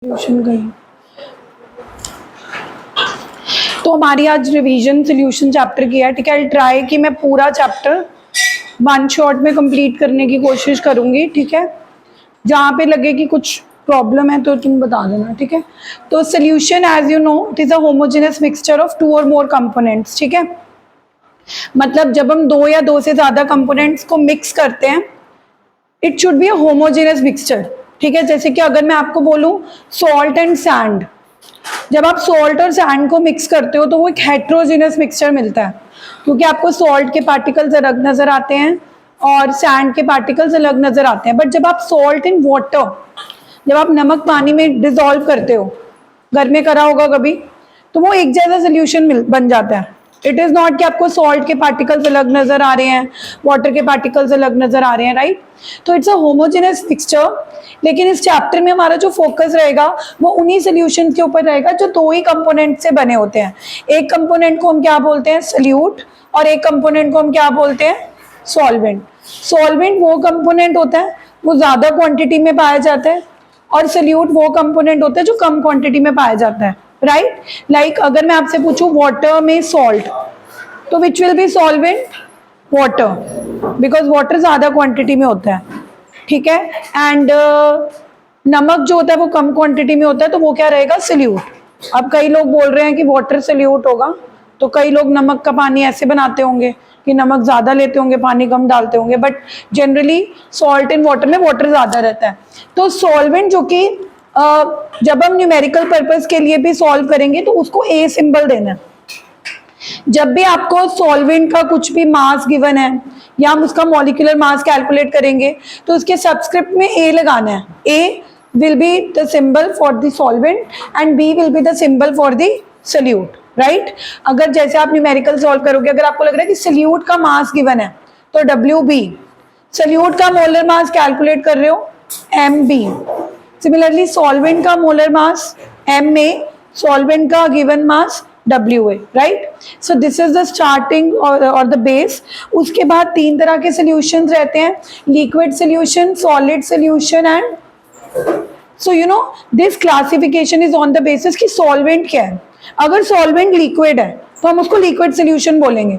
Solution गई। तो हमारी आज रिवीजन सॉल्यूशन चैप्टर की है। ठीक है, आई ट्राई कि मैं पूरा चैप्टर वन शॉट में कंप्लीट करने की कोशिश करूंगी। ठीक है, जहाँ पे लगे कि कुछ प्रॉब्लम है तो तुम बता देना। ठीक है, तो solution as you know it is a homogeneous mixture of two और मोर कंपोनेंट्स। ठीक है, मतलब जब हम दो या दो से ज्यादा कंपोनेंट्स को मिक्स करते हैं it should be a homogeneous mixture. ठीक है, जैसे कि अगर मैं आपको बोलूं सॉल्ट एंड सैंड, जब आप सॉल्ट और सैंड को मिक्स करते हो तो वो एक हेट्रोजेनस मिक्सचर मिलता है, क्योंकि आपको सॉल्ट के पार्टिकल्स अलग नजर आते हैं और सैंड के पार्टिकल्स अलग नजर आते हैं। बट जब आप सॉल्ट इन वाटर, जब आप नमक पानी में डिसॉल्व करते हो, घर में करा होगा कभी, तो वो एक जैसा सोल्यूशन बन जाता है। इट इज नॉट कि आपको सॉल्ट के पार्टिकल्स अलग नजर आ रहे हैं, वाटर के पार्टिकल्स अलग नजर आ रहे हैं, राइट। तो इट्स अ होमोजेनस मिक्सचर। लेकिन इस चैप्टर में हमारा जो फोकस रहेगा वो उन्हीं सोल्यूशन के ऊपर रहेगा जो दो ही कंपोनेंट से बने होते हैं। एक कंपोनेंट को हम क्या बोलते हैं, सल्यूट, और एक कंपोनेंट को हम क्या बोलते हैं, सॉल्वेंट। सॉल्वेंट वो कंपोनेंट होता है वो ज्यादा क्वांटिटी में पाया जाता है, और सल्यूट वो कंपोनेंट होता है जो कम क्वांटिटी में पाया जाता है, राइट। लाइक अगर मैं आपसे पूछूं वाटर में सॉल्ट, तो which will be solvent, water, because water ज्यादा क्वांटिटी में होता है। ठीक है, एंड नमक जो होता है वो कम क्वांटिटी में होता है, तो वो क्या रहेगा, सल्यूट। अब कई लोग बोल रहे हैं कि वाटर सल्यूट होगा, तो कई लोग नमक का पानी ऐसे बनाते होंगे कि नमक ज्यादा लेते होंगे, पानी कम डालते होंगे, but generally salt in water में वाटर ज्यादा रहता है। तो सॉल्वेंट जो कि जब हम न्यूमेरिकल पर्पस के लिए भी सॉल्व करेंगे तो उसको ए सिंबल देना है। जब भी आपको सॉल्वेंट का कुछ भी मास गिवन है या हम उसका मॉलिक्यूलर मास कैलकुलेट करेंगे तो उसके सबस्क्रिप्ट में ए लगाना है। A will be the symbol for the solvent and B will be the symbol for the solute, right. अगर जैसे आप न्यूमेरिकल सॉल्व करोगे, अगर आपको लग रहा है कि सल्यूट का मास गिवन है तो डब्ल्यू बी, सल्यूट का मोलर मास कैलकुलेट कर रहे हो एम बी। सिमिलरली सॉल्वेंट का molar mass M A, solvent का given mass W A, right. So this is the starting और द बेस। उसके बाद तीन तरह के सोल्यूशन रहते हैं, liquid solution, solid solution and, so you know this classification is on the basis कि सॉल्वेंट क्या है। अगर सॉल्वेंट लिक्विड है तो हम उसको लिक्विड सोल्यूशन बोलेंगे।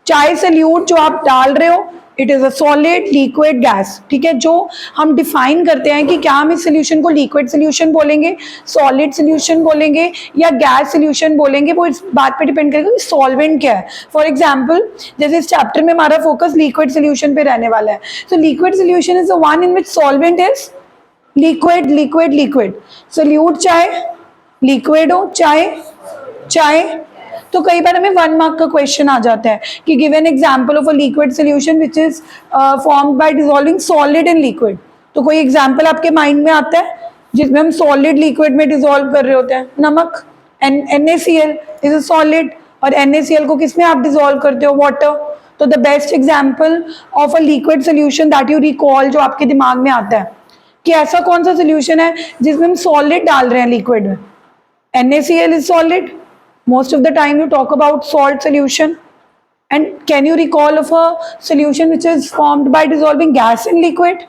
चाहे सल्यूट जो आप डाल रहे हो it is a solid, liquid, gas. ठीक है, जो हम डिफाइन करते हैं कि क्या हम इस सोल्यूशन को लिक्विड सोल्यूशन बोलेंगे, सॉलिड सोल्यूशन बोलेंगे या गैस सोल्यूशन बोलेंगे, वो इस बात पे डिपेंड करेगा कि सॉल्वेंट क्या है। फॉर एग्जाम्पल जैसे इस चैप्टर में हमारा फोकस लिक्विड सोल्यूशन पे रहने वाला है, तो liquid solution is the one in which solvent is liquid, liquid, liquid. Solute चाहे लिक्विड हो चाहे चाहे तो कई बार हमें 1 मार्क का क्वेश्चन आ जाता है कि give an example of a liquid solution which is formed by dissolving solid in liquid. तो कोई एग्जांपल आपके माइंड में आता है जिसमें हम सॉलिड लिक्विड में डिसॉल्व कर रहे होते हैं, नमक, NaCl इज अ सॉलिड, और NaCl को किसमें आप डिसॉल्व करते हो, वाटर। तो the best example of a liquid solution that you recall, जो आपके दिमाग में आता है कि ऐसा कौन सा सॉल्यूशन है जिसमें हम सॉलिड डाल रहे हैं लिक्विड में, NaCl is solid. Most of the time you talk about salt solution. And can you recall of a solution which is formed by dissolving gas in liquid?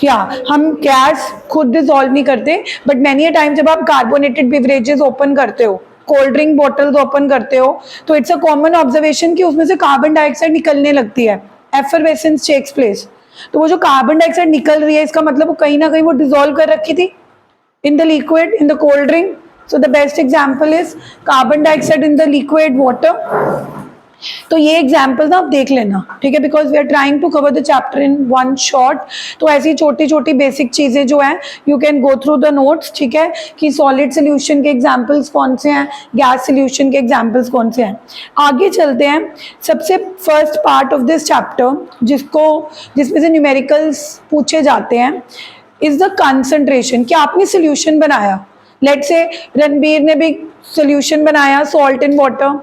Yeah, हम gas खुद dissolve नहीं करते, but many a time जब आप carbonated beverages open करते हो, cold drink bottles open करते हो, तो इट्स अ कॉमन ऑब्जर्वेशन कि उसमें से कार्बन डाइऑक्साइड निकलने लगती है, एफरवेसेंस टेक्स प्लेस। तो वो जो कार्बन डाइऑक्साइड निकल रही है इसका मतलब वो कहीं ना कहीं वो डिसॉल्व कर रखी थी in the liquid, in the cold drink. So the best example is carbon dioxide in the liquid water. तो ये एग्जाम्पल ना आप देख लेना, ठीक है, because we are trying to cover the chapter in one shot. तो ऐसी छोटी छोटी बेसिक चीजें जो हैं you can go through the notes, ठीक है, कि सॉलिड सोल्यूशन के एग्जाम्पल्स कौन से हैं, गैस सोल्यूशन के एग्जाम्पल्स कौन से हैं। आगे चलते हैं, सबसे first part of this chapter जिसमें से न्यूमेरिकल्स पूछे जाते हैं इज द कंसंट्रेशन। कि आपने सोल्यूशन बनाया, लेट्स से रणबीर ने भी सोल्यूशन बनाया सॉल्ट इन वाटर,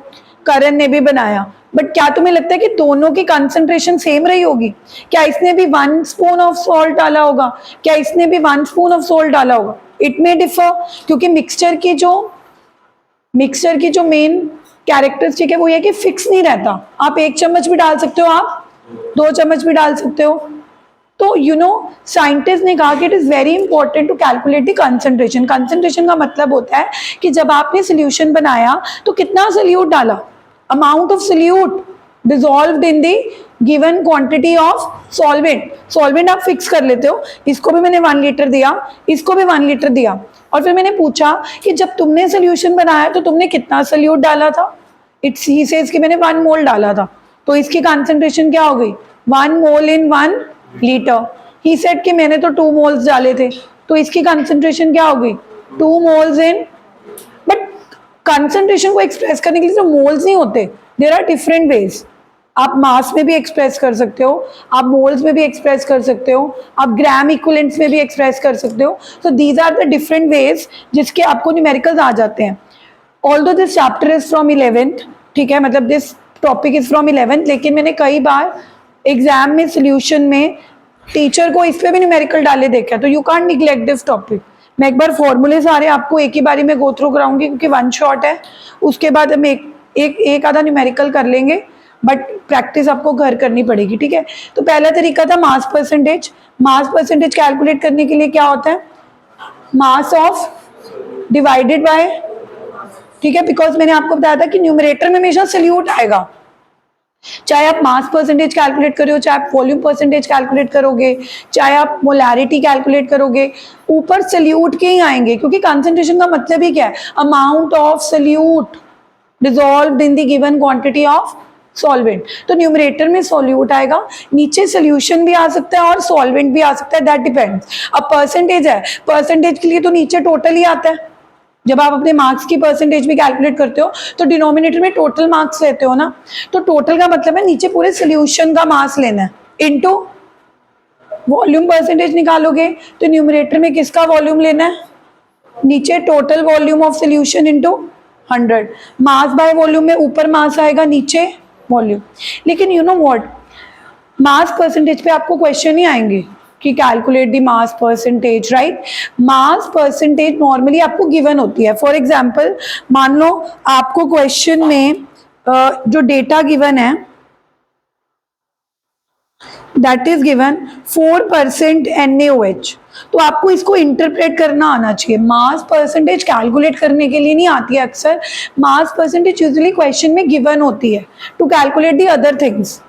करण ने भी बनाया, बट क्या तुम्हें लगता है कि दोनों की कंसंट्रेशन सेम रही होगी? क्या इसने भी 1 स्पून ऑफ सॉल्ट डाला होगा, क्या इसने भी 1 स्पून ऑफ सॉल्ट डाला होगा? इट मे डिफर, क्योंकि मिक्सचर की जो मेन कैरेक्टरिस्टिक है वो ये कि फिक्स नहीं रहता। आप 1 चम्मच भी डाल सकते हो, आप 2 चम्मच भी डाल सकते हो, तो साइंटिस्ट ने कहा कि it is very important to calculate the concentration. Concentration का मतलब होता है कि जब आपने सोल्यूशन बनाया तो कितना सोल्यूट डाला, amount of solute dissolved in the given quantity of solvent. Solvent आप फिक्स कर लेते हो, इसको भी मैंने 1 लीटर दिया, इसको भी 1 लीटर दिया, और फिर मैंने पूछा कि जब तुमने सोल्यूशन बनाया तो तुमने कितना सोल्यूट डाला था। इट्स ही सेज कि मैंने 1 मोल डाला था, तो इसकी कंसंट्रेशन क्या हो गई, 1 मोल इन 1 लीटर। ही सेड कि मैंने तो 2 मोल्स डाले थे, तो इसकी कंसंट्रेशन क्या हो गई, 2 मोल्स इन। बट कंसंट्रेशन को एक्सप्रेस करने के लिए तो मोल्स नहीं होते, देयर आर डिफरेंट वेज। आप मास में भी एक्सप्रेस कर सकते हो, आप मोल्स में भी एक्सप्रेस कर सकते हो, आप ग्राम इक्विवेलेंट्स में भी एक्सप्रेस कर सकते हो। So these are the different ways जिसके आपको न्यूमेरिकल्स आ जाते हैं। Although this chapter is from 11th, ठीक है, मतलब this topic is from 11th, लेकिन मैंने कई बार एग्जाम में सोल्यूशन में टीचर को इस पे भी न्यूमेरिकल डाले देखा, तो you can't neglect this topic. मैं एक बार फॉर्मूले सारे आपको एक ही बारी में गो थ्रू कराऊंगी क्योंकि 1 शॉट है, उसके बाद हम एक आधा न्यूमेरिकल कर लेंगे, बट प्रैक्टिस आपको घर करनी पड़ेगी, ठीक है। तो पहला तरीका था mass percentage. Mass percentage calculate करने के लिए क्या होता है, मास ऑफ डिवाइडेड बाय, ठीक है, बिकॉज मैंने आपको बताया था कि न्यूमरेटर में हमेशा सोल्यूट आएगा। चाहे आप मास परसेंटेज कैलकुलेट करो, चाहे आप वॉल्यूम परसेंटेज कैलकुलेट करोगे, चाहे आप मोलैरिटी कैलकुलेट करोगे, ऊपर सोल्यूट के ही आएंगे, क्योंकि कंसंट्रेशन का मतलब ही क्या है, amount of solute dissolved in the given quantity of solvent. तो न्यूमरेटर में सॉल्यूट आएगा, नीचे सोल्यूशन भी आ सकता है और सॉल्वेंट भी आ सकता है, दैट डिपेंड्स। अब परसेंटेज है, परसेंटेज के लिए तो नीचे टोटल ही आता है। जब आप अपने मार्क्स की परसेंटेज भी कैलकुलेट करते हो तो डिनोमिनेटर में टोटल मार्क्स लेते हो ना, तो टोटल का मतलब है नीचे पूरे सोल्यूशन का मास लेना है, इनटू वॉल्यूम परसेंटेज निकालोगे तो न्यूमरेटर में किसका वॉल्यूम लेना है, नीचे total volume of solution into 100। Mass by volume में ऊपर मास आएगा, नीचे वॉल्यूम। लेकिन you know what, mass percentage पे आपको क्वेश्चन ही आएंगे कि calculate the mass percentage, right. Mass percentage normally आपको गिवन होती है। फॉर एग्जांपल मान लो आपको क्वेश्चन में जो डेटा गिवन है दैट इज गिवन 4% NaOH, तो आपको इसको इंटरप्रेट करना आना चाहिए। मास परसेंटेज कैलकुलेट करने के लिए नहीं आती है अक्सर, मास परसेंटेज यूजुअली क्वेश्चन में गिवन होती है to calculate the other things.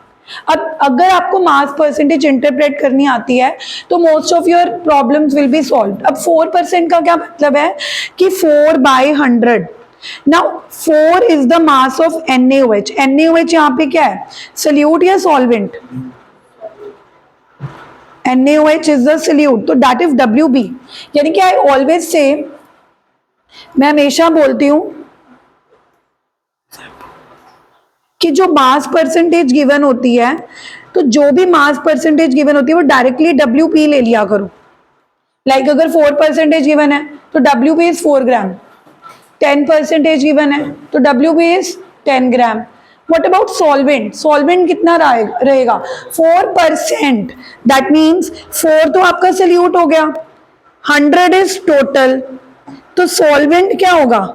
अब अगर आपको मास परसेंटेज इंटरप्रेट करनी आती है तो most of your problems will be solved. अब 4% का क्या मतलब है कि 4/100। Now 4 is the mass of NaOH। NaOH यहाँ पे क्या है, सोल्यूट या solvent, NaOH is the solute, तो दैट इज WB। यानी कि आई ऑलवेज से, मैं हमेशा बोलती हूं कि जो मास परसेंटेज गिवन होती है, तो जो भी मास परसेंटेज गिवन होती है वो डायरेक्टली WP ले लिया करो। लाइक अगर 4% गिवन है तो WP इज 4 ग्राम, 10% गिवन है तो WP is 10 gram. What about solvent, solvent कितना रहेगा 4%, दैट मीन्स 4 तो आपका सोल्यूट हो गया, 100 इज टोटल, तो सॉल्वेंट क्या होगा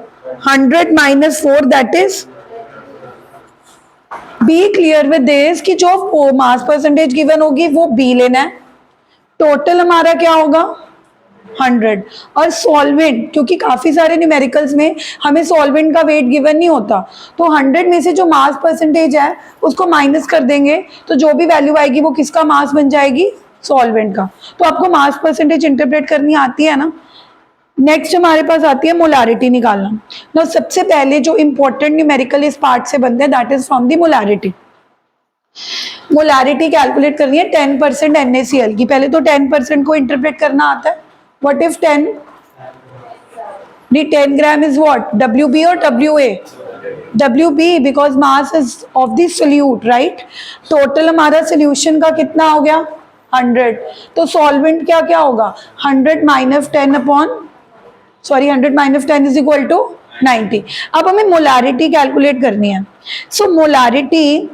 100 - 4 that is. Be clear with this कि जो मास परसेंटेज गिवन होगी वो बी लेना है, टोटल हमारा क्या होगा 100। और सॉल्वेंट, क्योंकि काफी सारे न्यूमेरिकल्स में हमें सॉल्वेंट का वेट गिवन नहीं होता, तो 100 में से जो मास परसेंटेज है उसको माइनस कर देंगे, तो जो भी वैल्यू आएगी वो किसका मास बन जाएगी, सॉल्वेंट का। तो आपको मास परसेंटेज इंटरप्रेट करनी आती है ना। नेक्स्ट हमारे पास आती है मोलारिटी निकालना। ना सबसे पहले जो इंपॉर्टेंट न्यूमेरिकल इस पार्ट से बनते हैं that is from the molarity. Molarity calculate करनी है 10% NaCl की। पहले तो 10% को इंटरप्रेट करना आता है। What if 10, the 10 gram is what, WB or WA? WB because mass is of the solute, right? Total हमारा सोल्यूशन का कितना हो गया 100, तो सॉल्वेंट क्या क्या होगा 100 - 10 इज इक्वल टू 90। अब हमें मोलारिटी कैलकुलेट करनी है। सो मोलारिटी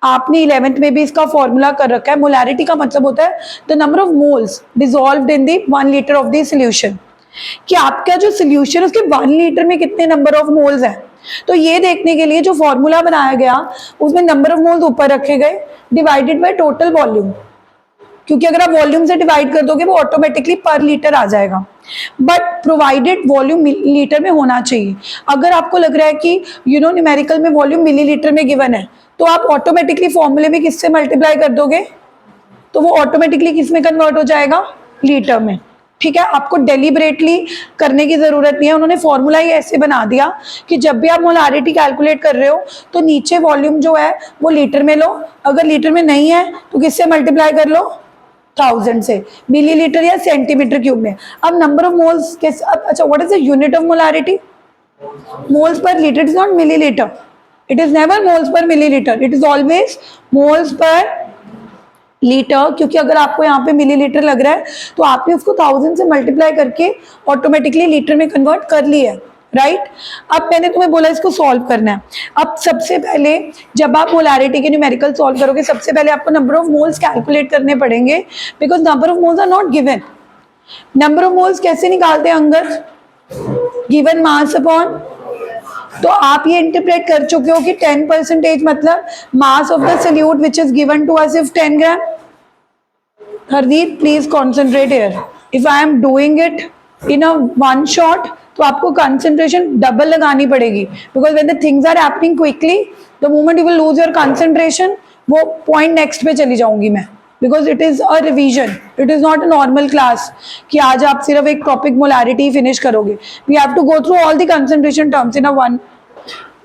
आपने 11th में भी इसका फॉर्मूला कर रखा है। मोलारिटी का मतलब होता है the number of moles dissolved in the 1 litre of the solution, कि आपका जो सॉल्यूशन उसके 1 लीटर में कितने नंबर ऑफ मोल्स हैं। तो ये देखने के लिए जो फॉर्मूला बनाया गया उसमें नंबर ऑफ मोल्स ऊपर रखे गए डिवाइडेड बाय टोटल वॉल्यूम। क्योंकि अगर आप वॉल्यूम से डिवाइड कर दोगे वो ऑटोमेटिकली पर लीटर आ जाएगा, बट प्रोवाइडेड वॉल्यूम लीटर में होना चाहिए। अगर आपको लग रहा है कि न्यूमेरिकल में वॉल्यूम मिलीलीटर में गिवन है, तो आप ऑटोमेटिकली फॉर्मूले में किससे मल्टीप्लाई कर दोगे, तो वो ऑटोमेटिकली किस में कन्वर्ट हो जाएगा, लीटर में। ठीक है, आपको डेलिबरेटली करने की जरूरत नहीं है, उन्होंने फॉर्मूला ही ऐसे बना दिया कि जब भी आप मोलारिटी कैलकुलेट कर रहे हो तो नीचे वॉल्यूम जो है वो लीटर में लो, अगर लीटर में नहीं है तो किससे मल्टीप्लाई कर लो, 1000 से, मिलीलीटर या सेंटीमीटर क्यूब में। अब नंबर ऑफ मोल्स अच्छा, what is the unit of molarity, moles per litre, it is not millilitre, it is never moles per millilitre, it is always moles per litre, क्योंकि अगर आपको यहाँ पे millilitre लग रहा है तो आपने उसको 1000 से मल्टीप्लाई करके ऑटोमेटिकली लीटर में कन्वर्ट कर लिया है, राइट। अब मैंने तुम्हें बोला इसको सॉल्व करना है। अब सबसे पहले जब आप मोलारिटी के न्यूमेरिकल सॉल्व करोगे, सबसे पहले आपको नंबर ऑफ मोल्स कैलकुलेट करने पड़ेंगे, because number of moles are not given. Number of moles कैसे निकालते हैं अंगद, गिवन मास अपॉन, तो आप ये इंटरप्रेट कर चुके हो कि 10% मतलब mass of the solute which is given to us is 10 gram. Hardeep please concentrate here, if I am doing it in a one shot तो आपको कंसंट्रेशन डबल लगानी पड़ेगी, because when the things are happening quickly, the moment you will lose your concentration, वो point next पे चली जाऊंगी मैं, because it is a revision, it is not a normal class कि आज आप सिर्फ एक टॉपिक मोलारिटी फिनिश करोगे। We have to go through all the concentration terms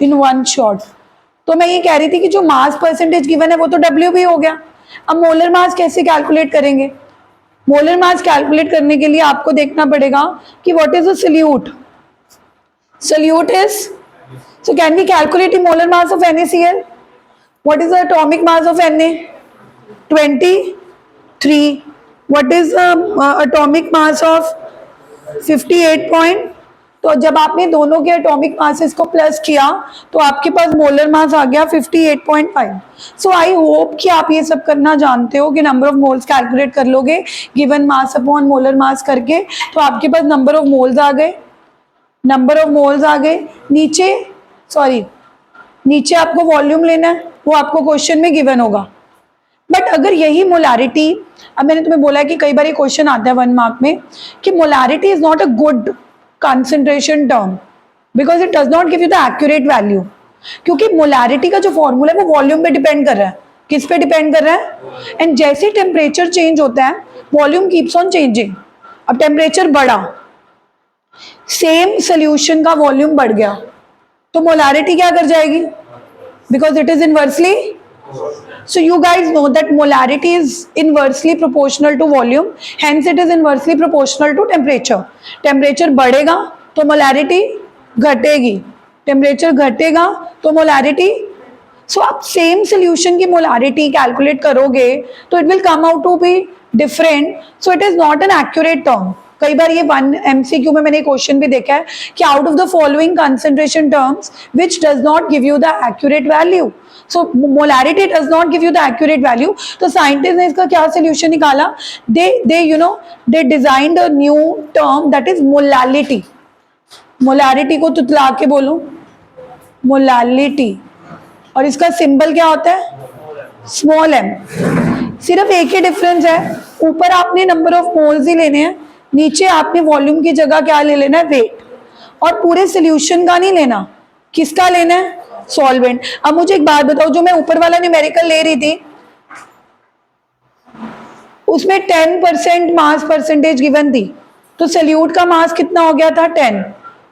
in one shot. तो मैं ये कह रही थी कि जो मास परसेंटेज गिवन है वो तो डब्ल्यू भी हो गया। अब मोलर मास कैसे कैलकुलेट करेंगे, मोलर मास कैलकुलेट करने के लिए आपको देखना पड़ेगा कि what is the solute, solute is, so can we calculate the molar mass of NaCl, what is the atomic mass of Na, 23, what is the atomic mass of 58 तो जब आपने दोनों के एटॉमिक मासेस को प्लस किया तो आपके पास molar mass आ गया 58.5। सो आई होप कि आप ये सब करना जानते हो कि नंबर ऑफ मोल्स कैलकुलेट कर लोगे given mass upon molar mass करके, तो आपके पास नंबर ऑफ मोल्स आ गए, नंबर ऑफ मोल्स आ गए। नीचे आपको वॉल्यूम लेना है, वो आपको क्वेश्चन में गिवन होगा। बट अगर यही मोलारिटी, अब मैंने तुम्हें बोला है कि कई बार ये क्वेश्चन आता है 1 मार्क में कि molarity is not a good concentration term because it does not give you the accurate value, क्योंकि मोलारिटी का जो फॉर्मूला है वो वॉल्यूम पे डिपेंड कर रहा है, किस पे डिपेंड कर रहा है, एंड जैसे टेम्परेचर चेंज होता है वॉल्यूम कीप्स ऑन चेंजिंग। अब टेम्परेचर बढ़ा, सेम सोल्यूशन का वॉल्यूम बढ़ गया तो मोलारिटी क्या कर जाएगी, because it is inversely, so you guys know that molarity is inversely proportional to volume, hence it is inversely proportional to temperature. temperature बढ़ेगा तो molarity घटेगी, temperature घटेगा तो molarity, so आप same solution की molarity calculate करोगे तो it will come out to be different, so it is not an accurate term। कई बार ये 1 MCQ में मैंने क्वेश्चन भी देखा है कि out of the following concentration terms which does not give you the accurate value, so molarity does not give you the accurate value. तो scientist ने इसका क्या सोल्यूशन निकाला, they designed a new term that is molality. Molarity को तुतला के बोलो molality, और इसका सिंबल क्या होता है, स्मॉल m। सिर्फ एक ही डिफरेंस है, ऊपर आपने नंबर ऑफ मोल्स ही लेने हैं, नीचे आपने वॉल्यूम की जगह क्या ले लेना है, वेट, और पूरे सोल्यूशन का नहीं लेना, किसका लेना है, सॉल्वेंट। अब मुझे एक बात बताओ, जो मैं ऊपर वाला न्यूमेरिकल ले रही थी उसमें 10% मास परसेंटेज गिवन थी, तो सॉल्यूट का मास कितना हो गया था, 10।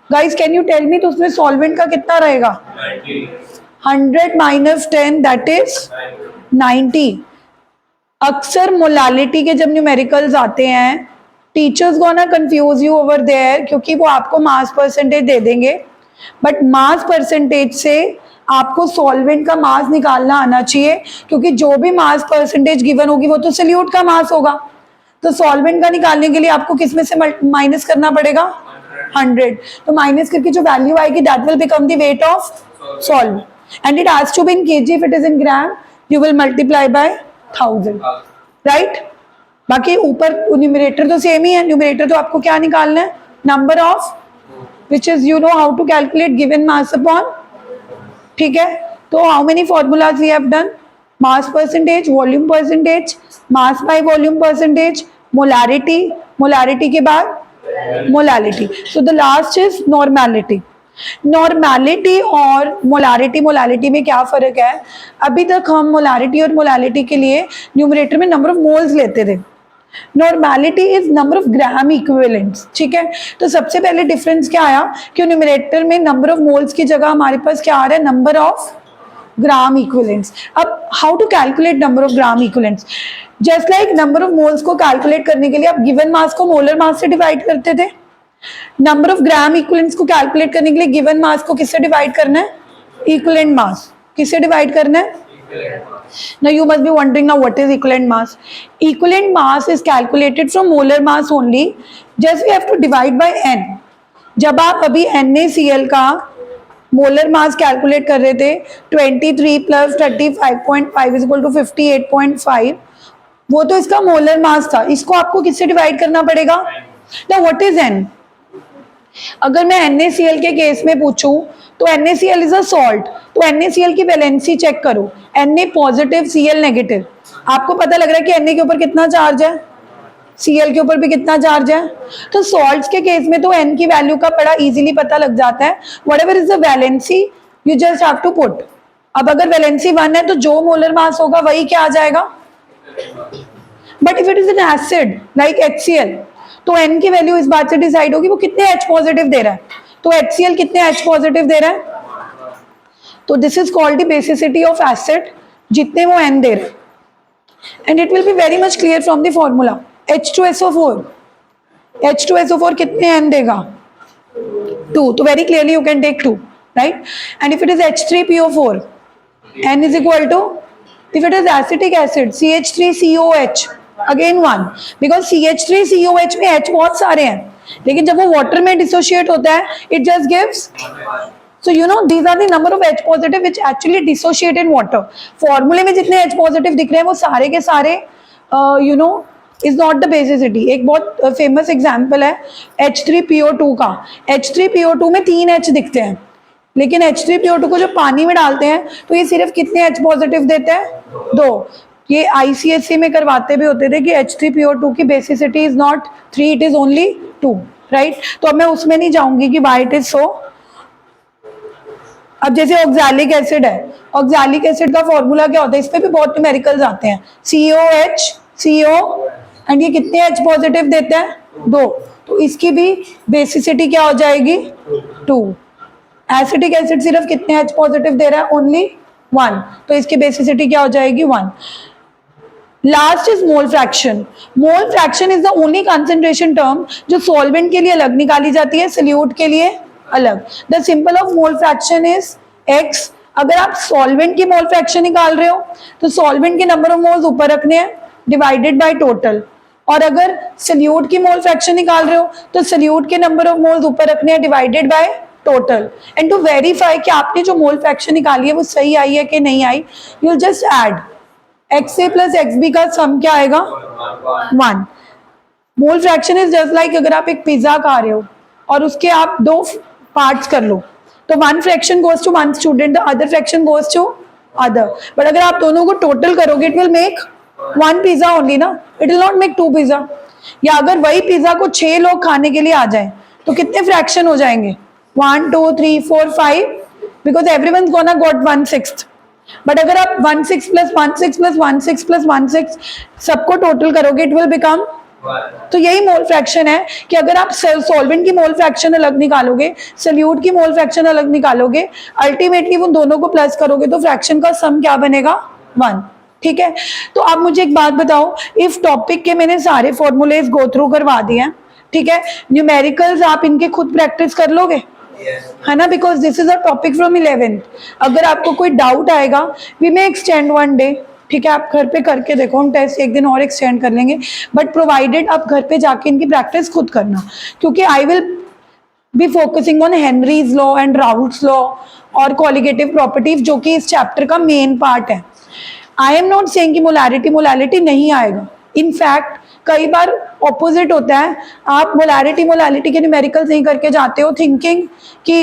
Guys can you tell me, तो उसमें सॉल्वेंट का कितना रहेगा, 100 माइनस 10 दैट इज 90। अक्सर मोलालिटी के जब न्यूमेरिकल्स आते हैं teachers gonna confuse you over there, क्योंकि वो आपको मास परसेंटेज दे देंगे, बट मास परसेंटेज से आपको सॉल्वेंट का मास निकालना आना चाहिए, क्योंकि जो भी मास परसेंटेज गिवन होगी वो तो सॉल्यूट का मास होगा। तो सॉल्वेंट का निकालने के लिए आपको किस में से माइनस करना पड़ेगा, 100। तो माइनस करके जो वैल्यू आएगी that will become the weight of solve, and it has to be in kg, if it is in gram you will multiply by 1000, right. बाकी ऊपर न्यूमरेटर तो सेम ही है, न्यूमरेटर तो आपको क्या निकालना है, number of which is you know how to calculate given mass upon, ठीक है। तो how many formulas we have done, mass percentage, volume percentage, mass by volume percentage, molarity, molarity के बाद molality. So the last is normality. Normality और molarity, molality में क्या फ़र्क है? अभी तक हम मोलारिटी और मोलालिटी के लिए न्यूमरेटर में नंबर ऑफ मोल्स लेते थे, normality is number of gram equivalents, ठीक है। तो सबसे पहले डिफरेंस क्या आया कि न्यूमरेटर में नंबर ऑफ मोल्स की जगह हमारे पास क्या आ रहा है? Number of gram equivalents. अब how to calculate number of gram equivalents? Just like number of moles को कैलकुलेट करने के लिए आप गिवन मास को मोलर मास से डिवाइड करते थे, नंबर ऑफ ग्राम इक्विवेलेंट्स को कैलकुलेट करने के लिए गिवन मास को किससे डिवाइड करना है? Equivalent mass. किससे डिवाइड करना है? Now you must be wondering now what is equivalent mass. Equivalent mass is calculated from molar mass only. Just we have to divide by n. जब आप अभी NaCl का मोलर मास कैलकुलेट कर रहे थे 23 प्लस 35.5 इज इक्वल टू 58.5, वो तो इसका मोलर मास था, इसको आपको किससे डिवाइड करना पड़ेगा? Now what is n? अगर मैं NaCl के केस में पूछूं तो NaCl इज अ सॉल्ट, तो NaCl की वैलेंसी चेक करो, Na पॉजिटिव Cl नेगेटिव। आपको पता लग रहा है कि Na के ऊपर कितना चार्ज है, Cl के ऊपर भी कितना चार्ज है। तो सॉल्ट्स के केस में तो n की वैल्यू का बड़ा इजीली पता लग जाता है, whatever is the valency you just have to put. अब अगर वैलेंसी 1 है तो जो मोलर मास होगा वही क्या आ जाएगा। But if it is an acid like HCl तो n की वैल्यू इस बात से डिसाइड होगी वो कितने H पॉजिटिव दे रहा है, तो HCl कितने H पॉजिटिव दे रहा है। तो this is called the basicity of acid, जितने वो n दे रहे हैं, and it will be very much clear from the formula. H2SO4, H2SO4 कितने n देगा? 2, तो very clearly you can take 2, right. And if it is H3PO4 n is equal to, if it is acetic acid CH3COH again 1, because CH3COH में H बहुत सारे हैं, लेकिन जब वो वाटर में डिसोशिएट होता है it just gives, so you know these are the number of H positive which actually dissociate in water. फॉर्मूले में जितने H positive दिख रहे हैं वो सारे के सारे you know is not the basicity. एक बहुत फेमस एग्जाम्पल है H3PO2 का। H3PO2 में 3 H दिखते हैं, लेकिन H3PO2 को जब पानी में डालते हैं तो ये सिर्फ कितने H पॉजिटिव देते हैं? 2। ये ICSE में करवाते भी होते थे कि H3PO2 की basicity is not 3, it is only 2, right. तो अब मैं उसमें नहीं जाऊंगी कि व्हाई इट इज सो। अब जैसे ऑक्सैलिक एसिड है, ऑक्सैलिक एसिड का फॉर्मूला क्या होता है? इस पे भी बहुत न्यूमेरिकल्स आते हैं, COH CO, एंड ये कितने H पॉजिटिव देते हैं? 2, तो इसकी भी बेसिसिटी क्या हो जाएगी? 2। एसिटिक एसिड सिर्फ कितने H पॉजिटिव दे रहा है? ओनली 1, तो इसकी बेसिसिटी क्या हो जाएगी? 1। Last is mole fraction. Mole fraction is the only concentration term जो सॉल्वेंट के लिए अलग निकाली जाती है, सॉल्यूट के लिए अलग। The simple of mole fraction is X। अगर आप सॉल्वेंट की मोल फ्रैक्शन निकाल रहे हो तो सॉल्वेंट के नंबर ऑफ मोल्स ऊपर रखने हैं डिवाइडेड बाय टोटल, और अगर सॉल्यूट की मोल फ्रैक्शन निकाल रहे हो तो सॉल्यूट के नंबर ऑफ मोल्स ऊपर रखने हैं divided by total. And to verify कि आपने जो मोल फ्रैक्शन निकाली है वो सही आई है कि नहीं आई, you will just add XA plus XB का सम क्या आएगा? 1। Mole fraction is just like अगर आप एक पिज्जा खा रहे हो और उसके आप 2 पार्ट्स कर लो, तो 1 fraction goes to 1 student, the other fraction goes to other. But अगर आप दोनों को टोटल करोगे it will make 1 pizza only ना, it will not make 2 pizza. या अगर वही पिज्जा को 6 लोग खाने के लिए आ जाए तो कितने फ्रैक्शन हो जाएंगे? 1 2 3 4 5, because everyone gonna got 1/6। But अगर आप 1/6 प्लस 1/6 प्लस 1/6 प्लस 1/6 सबको टोटल करोगे इट विल बिकम। तो यही मोल फ्रैक्शन है कि अगर आप सॉल्वेंट की मोल फ्रैक्शन अलग निकालोगे, सॉल्यूट की मोल फ्रैक्शन अलग निकालोगे, अल्टीमेटली वो दोनों को प्लस करोगे तो फ्रैक्शन का सम क्या बनेगा? 1, ठीक है। तो आप मुझे एक बात बताओ, इस टॉपिक के मैंने सारे फॉर्मूलेज गो थ्रू करवा दिए हैं, ठीक है। न्यूमेरिकल्स आप इनके खुद प्रैक्टिस कर लोगे, है ना, because this is a topic from 11th। अगर आपको कोई डाउट आएगा वी मे एक्सटेंड 1 डे, ठीक है, आप घर पे करके देखो, हम टेस्ट एक दिन और एक्सटेंड कर लेंगे, बट प्रोवाइडेड आप घर पे जाके इनकी प्रैक्टिस खुद करना, क्योंकि I will be focusing on Henry's law and Raoult's law और कॉलिगेटिव प्रॉपर्टीज, जो कि इस चैप्टर का मेन पार्ट है। आई एम नॉट सेइंग कि मोलैरिटी नहीं आएगा, इन फैक्ट कई बार ऑपोजिट होता है, आप मोलारिटी के न्यूमेरिकल्स नहीं करके जाते हो थिंकिंग कि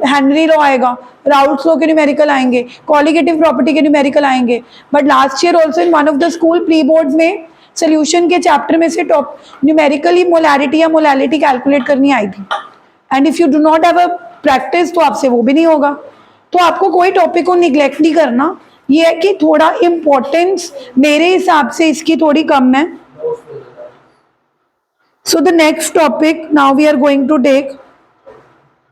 हेनरी लॉ आएगा, राउल्ट्स लॉ के न्यूमेरिकल आएंगे, कॉलिगेटिव प्रॉपर्टी के न्यूमेरिकल आएंगे। But last year also in one of the school pre boards में सोल्यूशन के चैप्टर में से टॉप न्यूमेरिकली मोलारिटी या मोलालिटी कैलकुलेट करनी आई थी। And if you do not have a practice तो आपसे वो भी नहीं होगा। तो आपको कोई टॉपिक को निग्लेक्ट नहीं करना, ये है कि थोड़ा इम्पोर्टेंस मेरे हिसाब से इसकी थोड़ी कम है। So the next topic now we are going to take,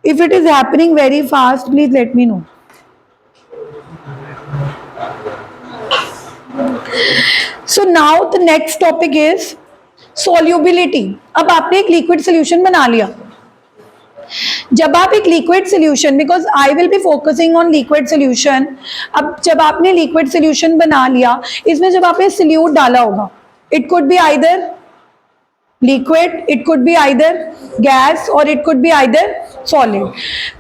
if it is happening very fast please let me know. So now the next topic is solubility. अब आपने एक लिक्विड सोल्यूशन बना लिया। जब आप एक liquid solution, because I will be focusing on liquid solution, अब जब आपने लिक्विड सोल्यूशन बना लिया, इसमें जब आपने सोल्यूट डाला होगा, it could be either liquid, it could be either gas और it could be either solid.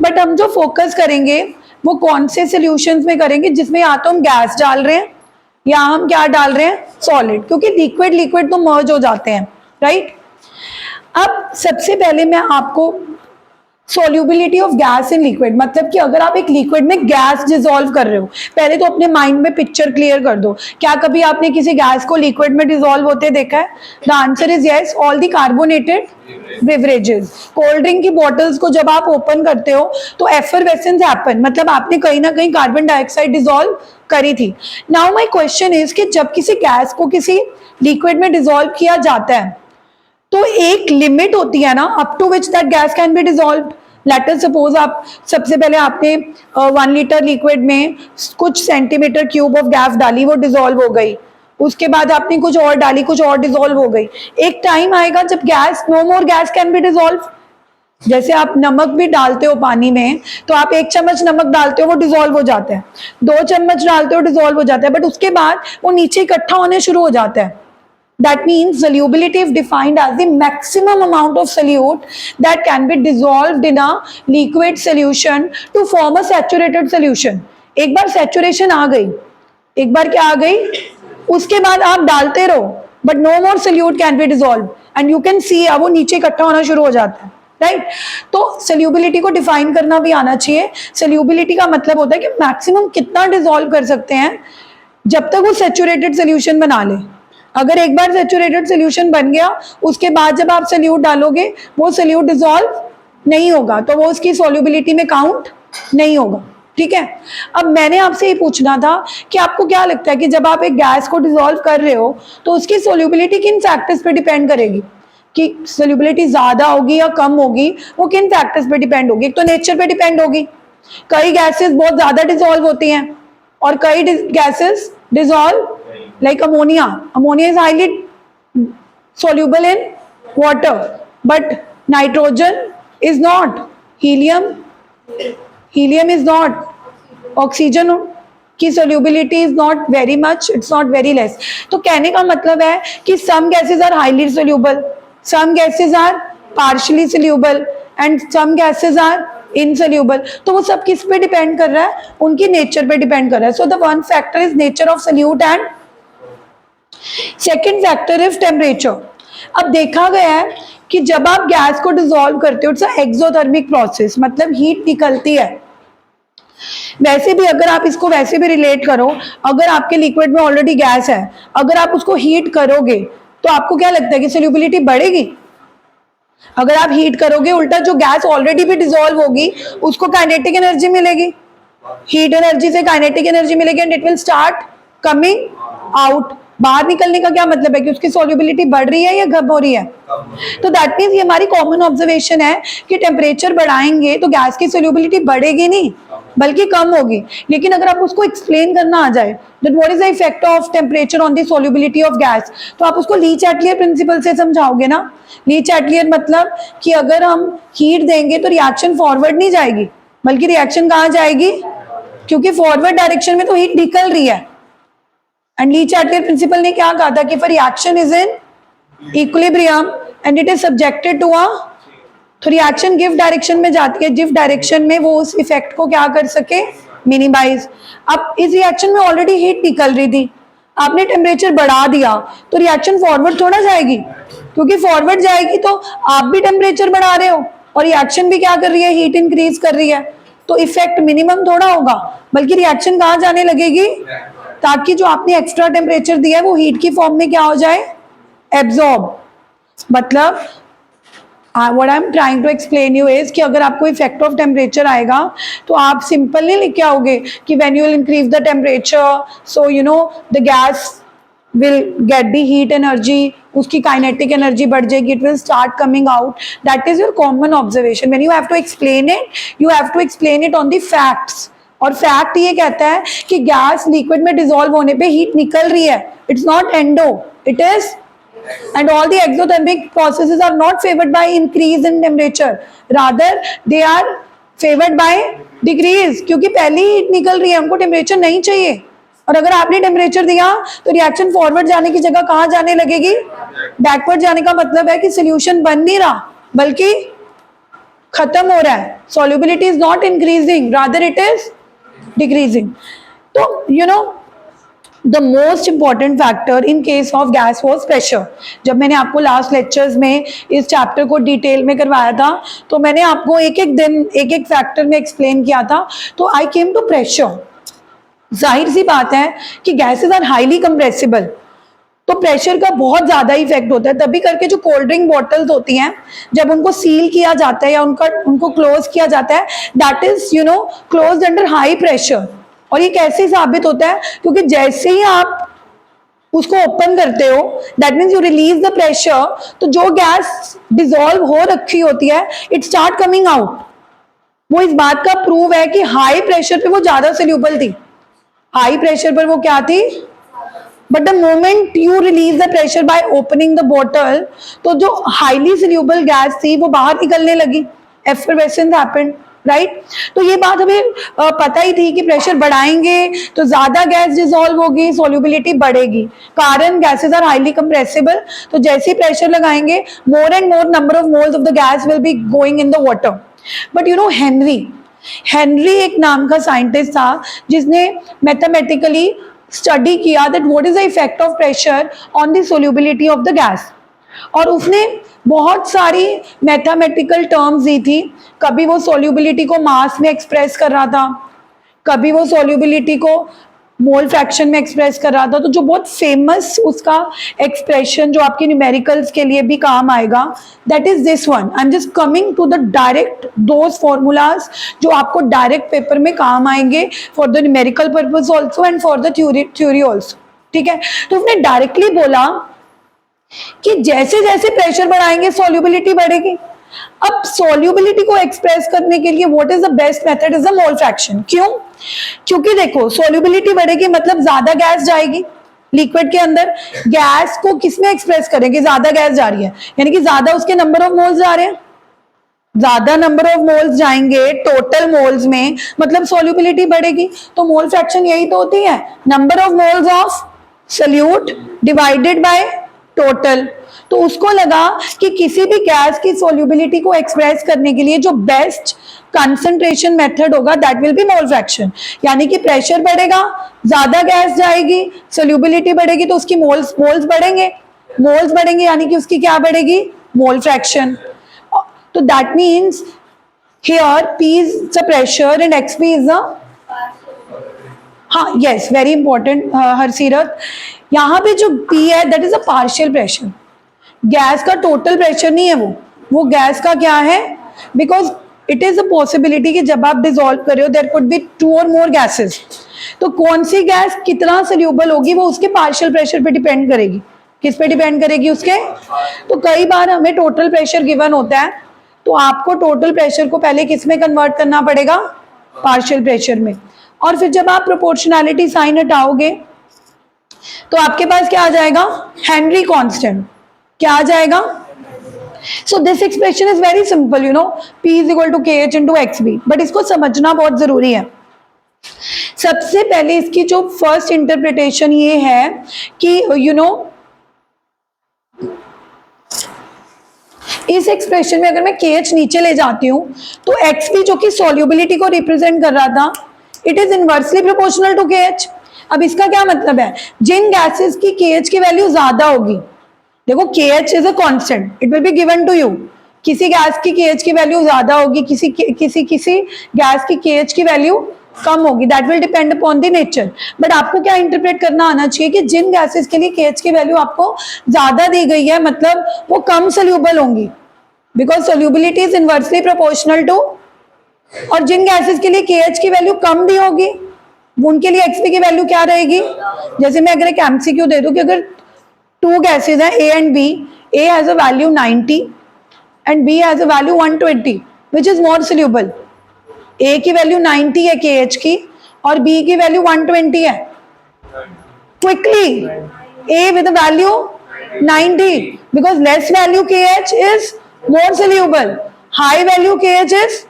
But हम जो फोकस करेंगे वो कौन से सोल्यूशंस में करेंगे जिसमें या तो हम गैस डाल रहे हैं या हम क्या डाल रहे हैं, सॉलिड, क्योंकि लिक्विड लिक्विड तो मर्ज हो जाते हैं, राइट। अब सबसे पहले मैं आपको solubility of gas in liquid, मतलब कि अगर आप एक लिक्विड में गैस डिसॉल्व कर रहे हो, पहले तो अपने माइंड में पिक्चर क्लियर कर दो। क्या कभी आपने किसी गैस को लिक्विड में डिसॉल्व होते देखा है? The answer is yes. All the carbonated beverages, cold drink की बॉटल्स को जब आप ओपन करते हो तो एफरवेसेंस हैपन, मतलब आपने कहीं ना कहीं कार्बन डाइऑक्साइड डिसॉल्व करी थी। नाउ माय क्वेश्चन इज कि जब किसी गैस को किसी लिक्विड में डिसॉल्व किया जाता है तो एक लिमिट होती है ना, up to which that gas can be dissolved. Let us suppose आप सबसे पहले आपने 1 लीटर लिक्विड में कुछ सेंटीमीटर क्यूब ऑफ गैस डाली, वो डिसॉल्व हो गई। उसके बाद आपने कुछ और डाली, कुछ और डिसॉल्व हो गई। एक टाइम आएगा जब gas, no more gas can be dissolve. जैसे आप नमक भी डालते हो पानी में, तो आप 1 चम्मच नमक डालते हो, वो डिसॉल्व हो जाता है, 2 चम्मच डालते हो, डिसॉल्व हो जाता है, बट उसके बाद वो नीचे इकट्ठा होने शुरू हो जाता है। That means solubility is defined as the maximum amount of solute that can be dissolved in a liquid solution to form a saturated solution. एक बार saturation आ गई, एक बार क्या आ गई, उसके बाद आप डालते रहो, but no more solute can be dissolved and you can see अब वो नीचे इकट्ठा होना शुरू हो जाता है, राइट। तो सोल्यूबिलिटी को डिफाइन करना भी आना चाहिए। सोल्यूबिलिटी का मतलब होता है कि मैक्सिमम कितना डिसॉल्व कर सकते हैं जब तक वो सैचुरेटेड सोल्यूशन बना ले। अगर एक बार सैचुरेटेड सोल्यूशन बन गया, उसके बाद जब आप सोल्यूट डालोगे वो सोल्यूट डिसॉल्व नहीं होगा, तो वो उसकी सोल्यूबिलिटी में काउंट नहीं होगा, ठीक है। अब मैंने आपसे ये पूछना था कि आपको क्या लगता है कि जब आप एक गैस को डिसॉल्व कर रहे हो तो उसकी सोल्यूबिलिटी किन फैक्टर्स पे डिपेंड करेगी, कि सोल्यूबिलिटी ज्यादा होगी या कम होगी, वो किन फैक्टर्स पे डिपेंड होगी। एक तो नेचर पे डिपेंड होगी, कई गैसेस बहुत ज्यादा डिसॉल्व होती हैं और कई gases dissolve, like ammonia is highly soluble in water but nitrogen is not, helium is not, oxygen की solubility is not very much, it's not very less। तो कहने का मतलब है कि some gases are highly soluble, some gases are partially soluble and some gases are insoluble। तो वो सब किस पे डिपेंड कर रहा है, उनकी नेचर पे डिपेंड कर रहा है। So the one factor is nature of solute and second factor is temperature. अब देखा गया है कि जब आप गैस को डिसॉल्व करते हो, इट्स एक्सोथर्मिक प्रोसेस, मतलब हीट निकलती है। वैसे भी अगर आप इसको वैसे भी रिलेट करो, अगर आपके लिक्विड में ऑलरेडी गैस है, अगर आप उसको हीट करोगे तो आपको क्या लगता है कि सोल्यूबिलिटी बढ़ेगी? अगर आप हीट करोगे, उल्टा जो गैस ऑलरेडी भी डिसॉल्व होगी उसको काइनेटिक एनर्जी मिलेगी, हीट एनर्जी से काइनेटिक एनर्जी मिलेगी and it will start coming out. बाहर निकलने का क्या मतलब है कि उसकी सोल्यूबिलिटी बढ़ रही है या कम हो रही है? तो दैट मीन्स ये हमारी कॉमन ऑब्जर्वेशन है कि टेम्परेचर बढ़ाएंगे तो गैस की सोल्यूबिलिटी बढ़ेगी नहीं बल्कि कम होगी। लेकिन अगर आप उसको एक्सप्लेन करना आ जाए that what is the effect of temperature on the solubility of gas, तो आप उसको ली-चैटलियर प्रिंसिपल से समझाओगे ना। ली-चैटलियर मतलब कि अगर हम हीट देंगे तो रिएक्शन फॉरवर्ड नहीं जाएगी बल्कि रिएक्शन कहाँ जाएगी, क्योंकि फॉरवर्ड डायरेक्शन में तो हीट निकल रही है। एंड ली-चैटलियर प्रिंसिपल ने क्या कहा था कि for reaction is in equilibrium and it is subjected to a, तो रिएक्शन गिव डायरेक्शन में जाती है, जिस डायरेक्शन में वो उस इफेक्ट को क्या कर सके, मिनिमाइज। अब इस रिएक्शन में ऑलरेडी हीट निकल रही थी, आपने टेम्परेचर बढ़ा दिया तो रिएक्शन फॉरवर्ड थोड़ा जाएगी, क्योंकि फॉरवर्ड जाएगी तो आप भी टेम्परेचर बढ़ा रहे हो और रिएक्शन भी क्या कर रही है, हीट इंक्रीज कर रही है, तो इफेक्ट मिनिमम थोड़ा होगा, बल्कि रिएक्शन कहाँ जाने लगेगी, ताकि जो आपने एक्स्ट्रा टेम्परेचर दिया है वो हीट की फॉर्म में क्या हो जाए, एब्जॉर्ब। मतलब what I am trying to explain you is कि अगर आपको इफेक्ट ऑफ टेम्परेचर आएगा तो आप सिंपल नहीं लिख के आओगे कि when you will increase the temperature so you know the gas will get the heat energy, उसकी kinetic energy बढ़ जाएगी, it will start coming out. That is your common observation. When you have to explain it, you have to explain it on the facts. और fact ये कहता है कि gas liquid में dissolve होने पे हीट निकल रही है, it's not endo, it is, and all the exothermic processes are not favored by increase in temperature, rather they are favored by decrease, क्योंकि पहले हीट निकल रही है, हमको टेम्परेचर नहीं चाहिए। और अगर आपने टेम्परेचर दिया तो रिएक्शन फॉरवर्ड जाने की जगह कहाँ जाने लगेगी, बैकवर्ड जाने का मतलब है कि सोल्यूशन बन नहीं रहा बल्कि खत्म हो रहा है। Solubility is not increasing, rather it is decreasing. तो you know the most important factor in case of gas was pressure. जब मैंने आपको लास्ट लेक्चर्स में इस चैप्टर को डिटेल में करवाया था तो मैंने आपको एक एक दिन एक एक फैक्टर में एक्सप्लेन किया था। तो आई केम टू प्रेशर। जाहिर सी बात है कि गैसेस आर हाईली कंप्रेसिबल, तो प्रेशर का बहुत ज्यादा इफेक्ट होता है। तभी करके जो कोल्ड ड्रिंक बॉटल्स होती हैं जब उनको सील किया जाता है या उनको क्लोज किया जाता है, that is you no close under high pressure. और ये कैसे साबित होता है, क्योंकि जैसे ही आप उसको ओपन करते हो that means you release the pressure, तो जो गैस डिसॉल्व हो रखी होती है इट स्टार्ट कमिंग आउट। वो इस बात का प्रूव है कि हाई प्रेशर पे वो ज्यादा सोल्यूबल थी, हाई प्रेशर पर वो क्या थी, but the moment you release the pressure by opening the bottle, तो जो हाईली सोल्यूबल गैस थी वो बाहर निकलने लगी, एफरवेसेंस हैपेंड, राइट। तो ये बात हमें पता ही थी कि प्रेशर बढ़ाएंगे तो ज्यादा गैस डिसॉल्व होगी, सोल्यूबिलिटी बढ़ेगी, कारण गैसेस आर हाईली कंप्रेसिबल। तो जैसे ही प्रेशर लगाएंगे more and more number of moles of the gas will be going in the water. But you know Henry एक नाम का साइंटिस्ट था जिसने मैथमेटिकली स्टडी किया that what is the effect of pressure on the solubility of the gas, और उसने बहुत सारी मैथमेटिकल टर्म्स दी थी। कभी वो सोल्यूबिलिटी को मास में एक्सप्रेस कर रहा था, कभी वो सोल्यूबिलिटी को मोल फ्रैक्शन में एक्सप्रेस कर रहा था। तो जो बहुत फेमस उसका एक्सप्रेशन जो आपके न्यूमेरिकल्स के लिए भी काम आएगा, that is this one. I am just coming to the direct those formulas जो आपको डायरेक्ट पेपर में काम आएंगे for the numerical purpose also and for the theory also, ठीक है। तो उसने डायरेक्टली बोला कि जैसे जैसे प्रेशर बढ़ाएंगे सॉल्युबिलिटी बढ़ेगी। अब सॉल्युबिलिटी को एक्सप्रेस करने के लिए what is the best method is the mole fraction. क्यों? क्योंकि देखो सॉल्युबिलिटी बढ़ेगी मतलब ज्यादा गैस जाएगी लिक्विड के अंदर। गैस को किसमें एक्सप्रेस करेंगे, ज्यादा गैस जा रही है यानी कि ज्यादा उसके नंबर ऑफ मोल्स जा रहे हैं, ज्यादा नंबर ऑफ मोल्स जाएंगे टोटल मोल्स में, मतलब सॉल्युबिलिटी बढ़ेगी। तो मोल फ्रैक्शन यही तो होती है, number of moles of solute divided by total. तो उसको लगा कि किसी भी गैस की सॉल्युबिलिटी को एक्सप्रेस करने के लिए जो बेस्ट कंसंट्रेशन मेथड होगा that will be mole fraction. यानी कि प्रेशर बढ़ेगा, ज्यादा गैस जाएगी, सॉल्युबिलिटी बढ़ेगी तो उसकी मोल्स बढ़ेंगे यानी कि उसकी क्या बढ़ेगी, मोल फ्रैक्शन। तो that means here P is the pressure and XP is the, हाँ यस वेरी इंपॉर्टेंट हरसीरत, यहाँ पे जो P है that is a partial pressure. Gas का टोटल प्रेशर नहीं है वो गैस का क्या है, because it is a possibility कि जब आप डिसॉल्व कर रहे हो देयर कुड बी 2 और मोर गैसेस, तो कौन सी गैस कितना सोल्यूबल होगी वो उसके पार्शियल प्रेशर पे डिपेंड करेगी। किस पे डिपेंड करेगी, उसके। तो कई बार हमें टोटल प्रेशर गिवन होता है तो आपको टोटल प्रेशर को पहले किस में कन्वर्ट करना पड़ेगा, पार्शियल प्रेशर में। और फिर जब आप प्रोपोर्शनैलिटी साइन हटाओगे तो आपके पास क्या आ जाएगा, हेनरी कांस्टेंट। क्या आ जाएगा, so this expression is very simple, you know P is equal to KH into XB। But इसको समझना बहुत जरूरी है। सबसे पहले इसकी जो फर्स्ट इंटरप्रिटेशन ये है कि यू नो इस एक्सप्रेशन में अगर मैं KH नीचे ले जाती हूं तो XB जो कि सॉल्युबिलिटी को रिप्रेजेंट कर रहा था, it is inversely proportional to KH। अब इसका क्या मतलब है, जिन गैसेस की KH की वैल्यू ज्यादा होगी, देखो KH is a constant, it will be given to you, किसी गैस की KH की वैल्यू ज्यादा होगी, किसी गैस की KH की वैल्यू कम होगी, that will depend upon the nature. But आपको क्या इंटरप्रेट करना आना चाहिए कि जिन गैसेस के लिए KH की वैल्यू आपको ज्यादा दी गई है, मतलब वो कम सोल्यूबल होंगी, because solubility is inversely proportional to, और जिन गैसेस के लिए KH की वैल्यू कम दी होगी उनके लिए XP की वैल्यू क्या रहेगी। जैसे मैं अगर एक MCQ दे दूं कि अगर टू गैसेस हैं A and B, A has a value 90 and B has a value 120, which is more soluble. A की वैल्यू 90 है KH की और B की वैल्यू 120 है, quickly A with a value 90 because less value KH is more soluble, high value KH is,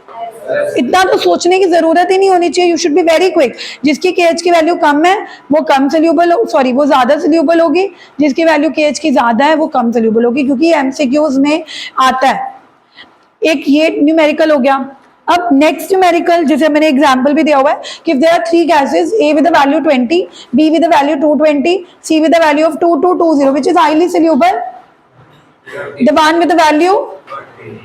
इतना तो सोचने की जरूरत ही नहीं होनी चाहिए, you should be very quick. जिसकी KH की वैल्यू कम है वो कम सोल्यूबल, सॉरी वो ज्यादा सोल्यूबल होगी, जिसकी वैल्यू KH की ज्यादा है वो कम सोल्यूबल होगी, क्योंकि ये MCQs में आता है। एक ये न्यूमेरिकल हो गया। अब नेक्स्ट न्यूमेरिकल, जैसे मैंने एग्जांपल भी दिया हुआ है कि if there are three gases, A with a value 20, B with a value 220, C with a value of 2220, which is highly soluble, the one with the value,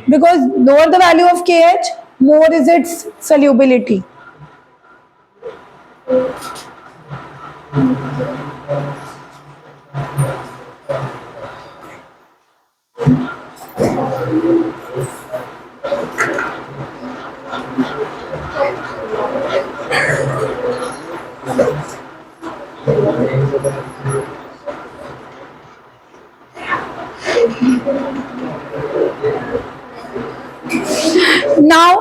because lower the value of KH, more is its solubility. Now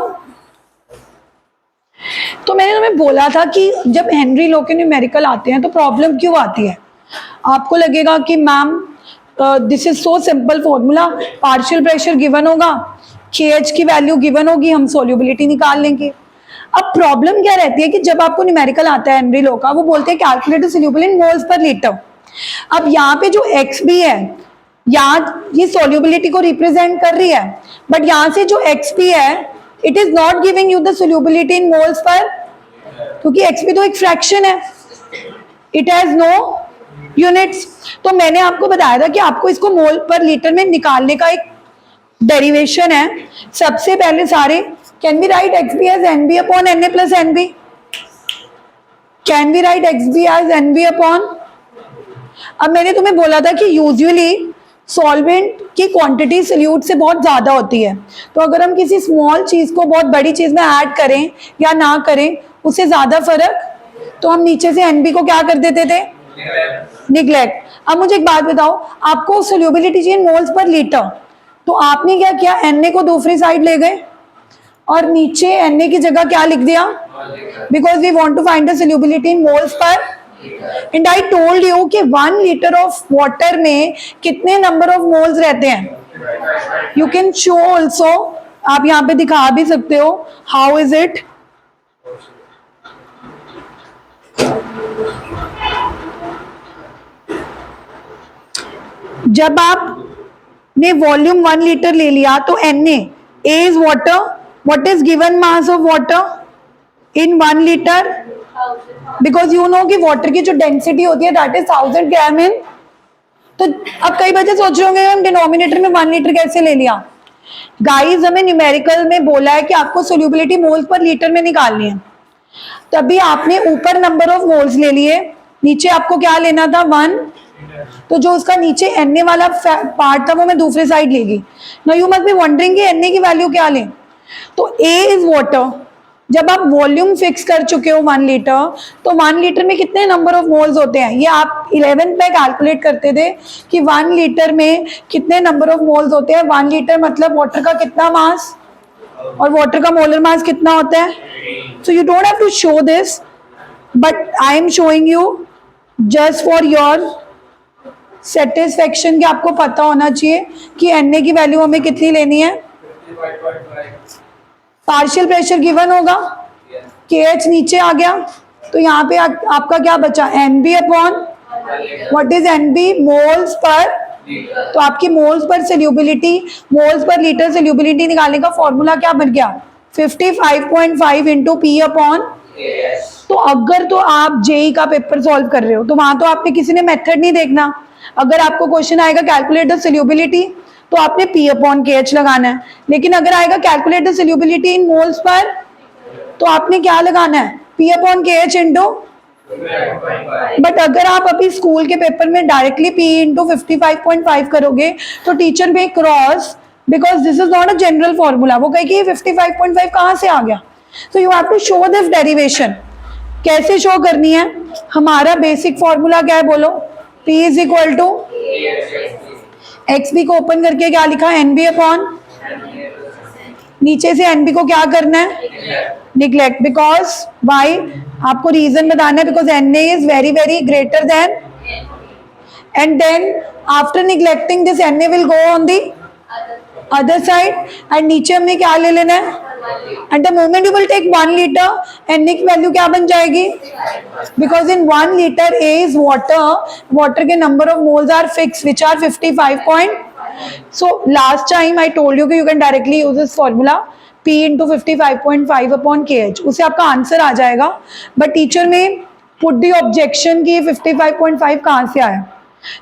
तो मैंने तुम्हें बोला था कि जब Henry law के numerical आते हैं तो प्रॉब्लम क्यों आती है। आपको लगेगा कि ma'am this is so simple formula, partial pressure given होगा, KH की वैल्यू गिवन होगी, हम सोल्यूबिलिटी निकाल लेंगे। अब प्रॉब्लम क्या रहती है कि जब आपको न्यूमेरिकल आता है हेनरी लॉ का, वो बोलते हैं calculate soluble in moles per litre. अब यहाँ पे जो XB है, यहाँ ये सोल्यूबिलिटी को रिप्रेजेंट कर रही है, बट यहाँ से जो XP है it is not giving you the solubility in moles पर, क्योंकि XP तो एक फ्रैक्शन है, इट हैज नो यूनिट्स। तो मैंने आपको बताया था कि आपको इसको मोल पर लीटर में निकालने का एक डेरिवेशन है। सबसे पहले सारे, can we write XB as NB upon Na plus NB, can we write XB as NB upon. अब मैंने तुम्हें बोला था कि यूजुअली सॉल्वेंट की क्वांटिटी सोल्यूट से बहुत ज्यादा होती है, तो अगर हम किसी स्मॉल चीज को बहुत बड़ी चीज में ऐड करें या ना करें उससे ज्यादा फर्क, तो हम नीचे से NB को क्या कर देते थे, निग्लेक्ट। अब मुझे एक बात बताओ, आपको सोल्यूबिलिटी चाहिए मोल्स पर लीटर, तो आपने क्या किया, Na को दूसरी साइड ले गए और नीचे Na की जगह क्या लिख दिया, because we want to find the solubility in moles per. And I told you कि 1 लीटर ऑफ वाटर में कितने नंबर ऑफ मोल्स रहते हैं। यू कैन शो ऑल्सो, आप यहाँ पे दिखा भी सकते हो, हाउ इज इट। जब आपने वॉल्यूम 1 लीटर ले लिया तो Na, A is water, what is given mass of water in 1 litre, because you know कि वाटर की जो डेंसिटी होती है दैट इज 1000 ग्राम इन। तो अब कई बच्चे सोच रहे होंगे हम डिनोमिनेटर में 1 लीटर कैसे ले लिया। गाइस हमें न्यूमेरिकल में बोला है कि आपको सोल्यूबिलिटी मोल्स पर लीटर में निकालनी है, तभी आपने ऊपर नंबर ऑफ मोल्स ले लिए, नीचे आपको क्या लेना था 1, तो जो उसका नीचे Na वाला पार्ट था वो मैं दूसरी साइड लेगी। Now you must be wondering कि Na की वैल्यू क्या लें, तो A इज वाटर। जब आप वॉल्यूम फिक्स कर चुके हो 1 लीटर, तो 1 लीटर में कितने नंबर ऑफ मोल्स होते हैं, ये आप 11th में कैलकुलेट करते थे कि 1 लीटर में कितने नंबर ऑफ मोल्स होते हैं। 1 लीटर मतलब वाटर का कितना मास, और वाटर का मोलर मास कितना होता है। So you don't have to show this, but I am showing you just for your satisfaction कि आपको पता होना चाहिए कि Na की वैल्यू हमें कितनी लेनी है। पार्शियल प्रेशर गिवन होगा, KH नीचे आ गया, तो यहाँ पे आपका क्या बचा, NB upon, what is NB, moles per. तो आपकी moles per solubility, moles per litre solubility निकालने का फॉर्मूला क्या बन गया, 55.5 इंटू P अपॉन तो अगर तो आप जेई का पेपर सॉल्व कर रहे हो तो वहां तो आपने किसी ने मेथड नहीं देखना। अगर आपको क्वेश्चन आएगा कैलकुलेट द सोल्यूबिलिटी तो आपने पी अपॉन के एच लगाना है, लेकिन अगर आएगा calculate the solubility in moles पर तो आपने क्या लगाना है, पी अपॉन के एच इंटू। बट अगर आप अभी स्कूल के पेपर में डायरेक्टली पी इंटू 55.5 करोगे तो टीचर में cross, because this is not a general formula, वो कहेगी 55.5 कहाँ से आ गया। So you have to show this derivation. कैसे शो करनी है, हमारा बेसिक फॉर्मूला क्या है बोलो, P is equal to X B को ओपन करके क्या लिखा है, एन बी अपॉन, नीचे से एन बी को क्या करना है, निग्लेक्ट, बिकॉज वाई, आपको रीजन बताना है, because N A is very very greater than, and then after neglecting this N A will go on the other side, and नीचे हमने क्या ले लेना है, at the moment you will take 1 litre N A की value क्या बन जाएगी, because in 1 litre A is water, water के number of moles are fix which are 55. So last time I told you कि you can directly use this formula P into 55.5 upon KH, उससे आपका answer आ जाएगा। But teacher में put the objection कि 55.5 कहाँ से आया,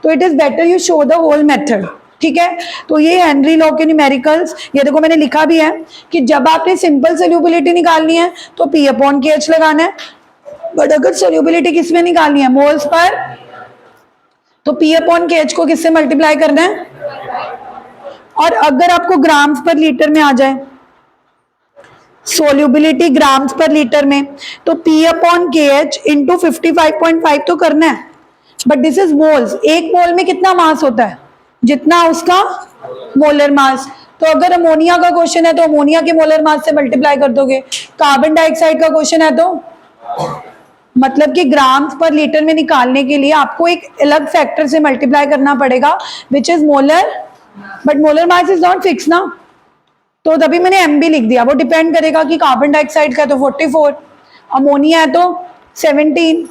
तो it is better you show the whole method. ठीक है, तो ये हेनरी लॉ के न्यूमेरिकल्स, ये देखो मैंने लिखा भी है कि जब आपने सिंपल सोल्यूबिलिटी निकालनी है तो P अपॉन KH लगाना है, बट अगर सोल्यूबिलिटी किस में निकालनी है, मोल्स पर, तो P अपॉन KH को किससे मल्टीप्लाई करना है, और अगर आपको ग्राम्स पर लीटर में आ जाए, सोल्यूबिलिटी ग्राम्स पर लीटर में, तो P अपॉन KH इंटू 55.5 तो करना है, बट दिस इज मोल्स। एक मोल में कितना मास होता है, जितना उसका मोलर मास। तो अगर अमोनिया का क्वेश्चन है तो अमोनिया के मोलर मास से मल्टीप्लाई कर दोगे, कार्बन डाइऑक्साइड का क्वेश्चन है तो, मतलब कि ग्राम्स पर लीटर में निकालने के लिए आपको एक अलग फैक्टर से मल्टीप्लाई करना पड़ेगा which is molar, but molar mass is not fix ना, तो तभी मैंने एमबी लिख दिया। वो डिपेंड करेगा कि कार्बन डाइऑक्साइड का है तो 44, अमोनिया है तो 17,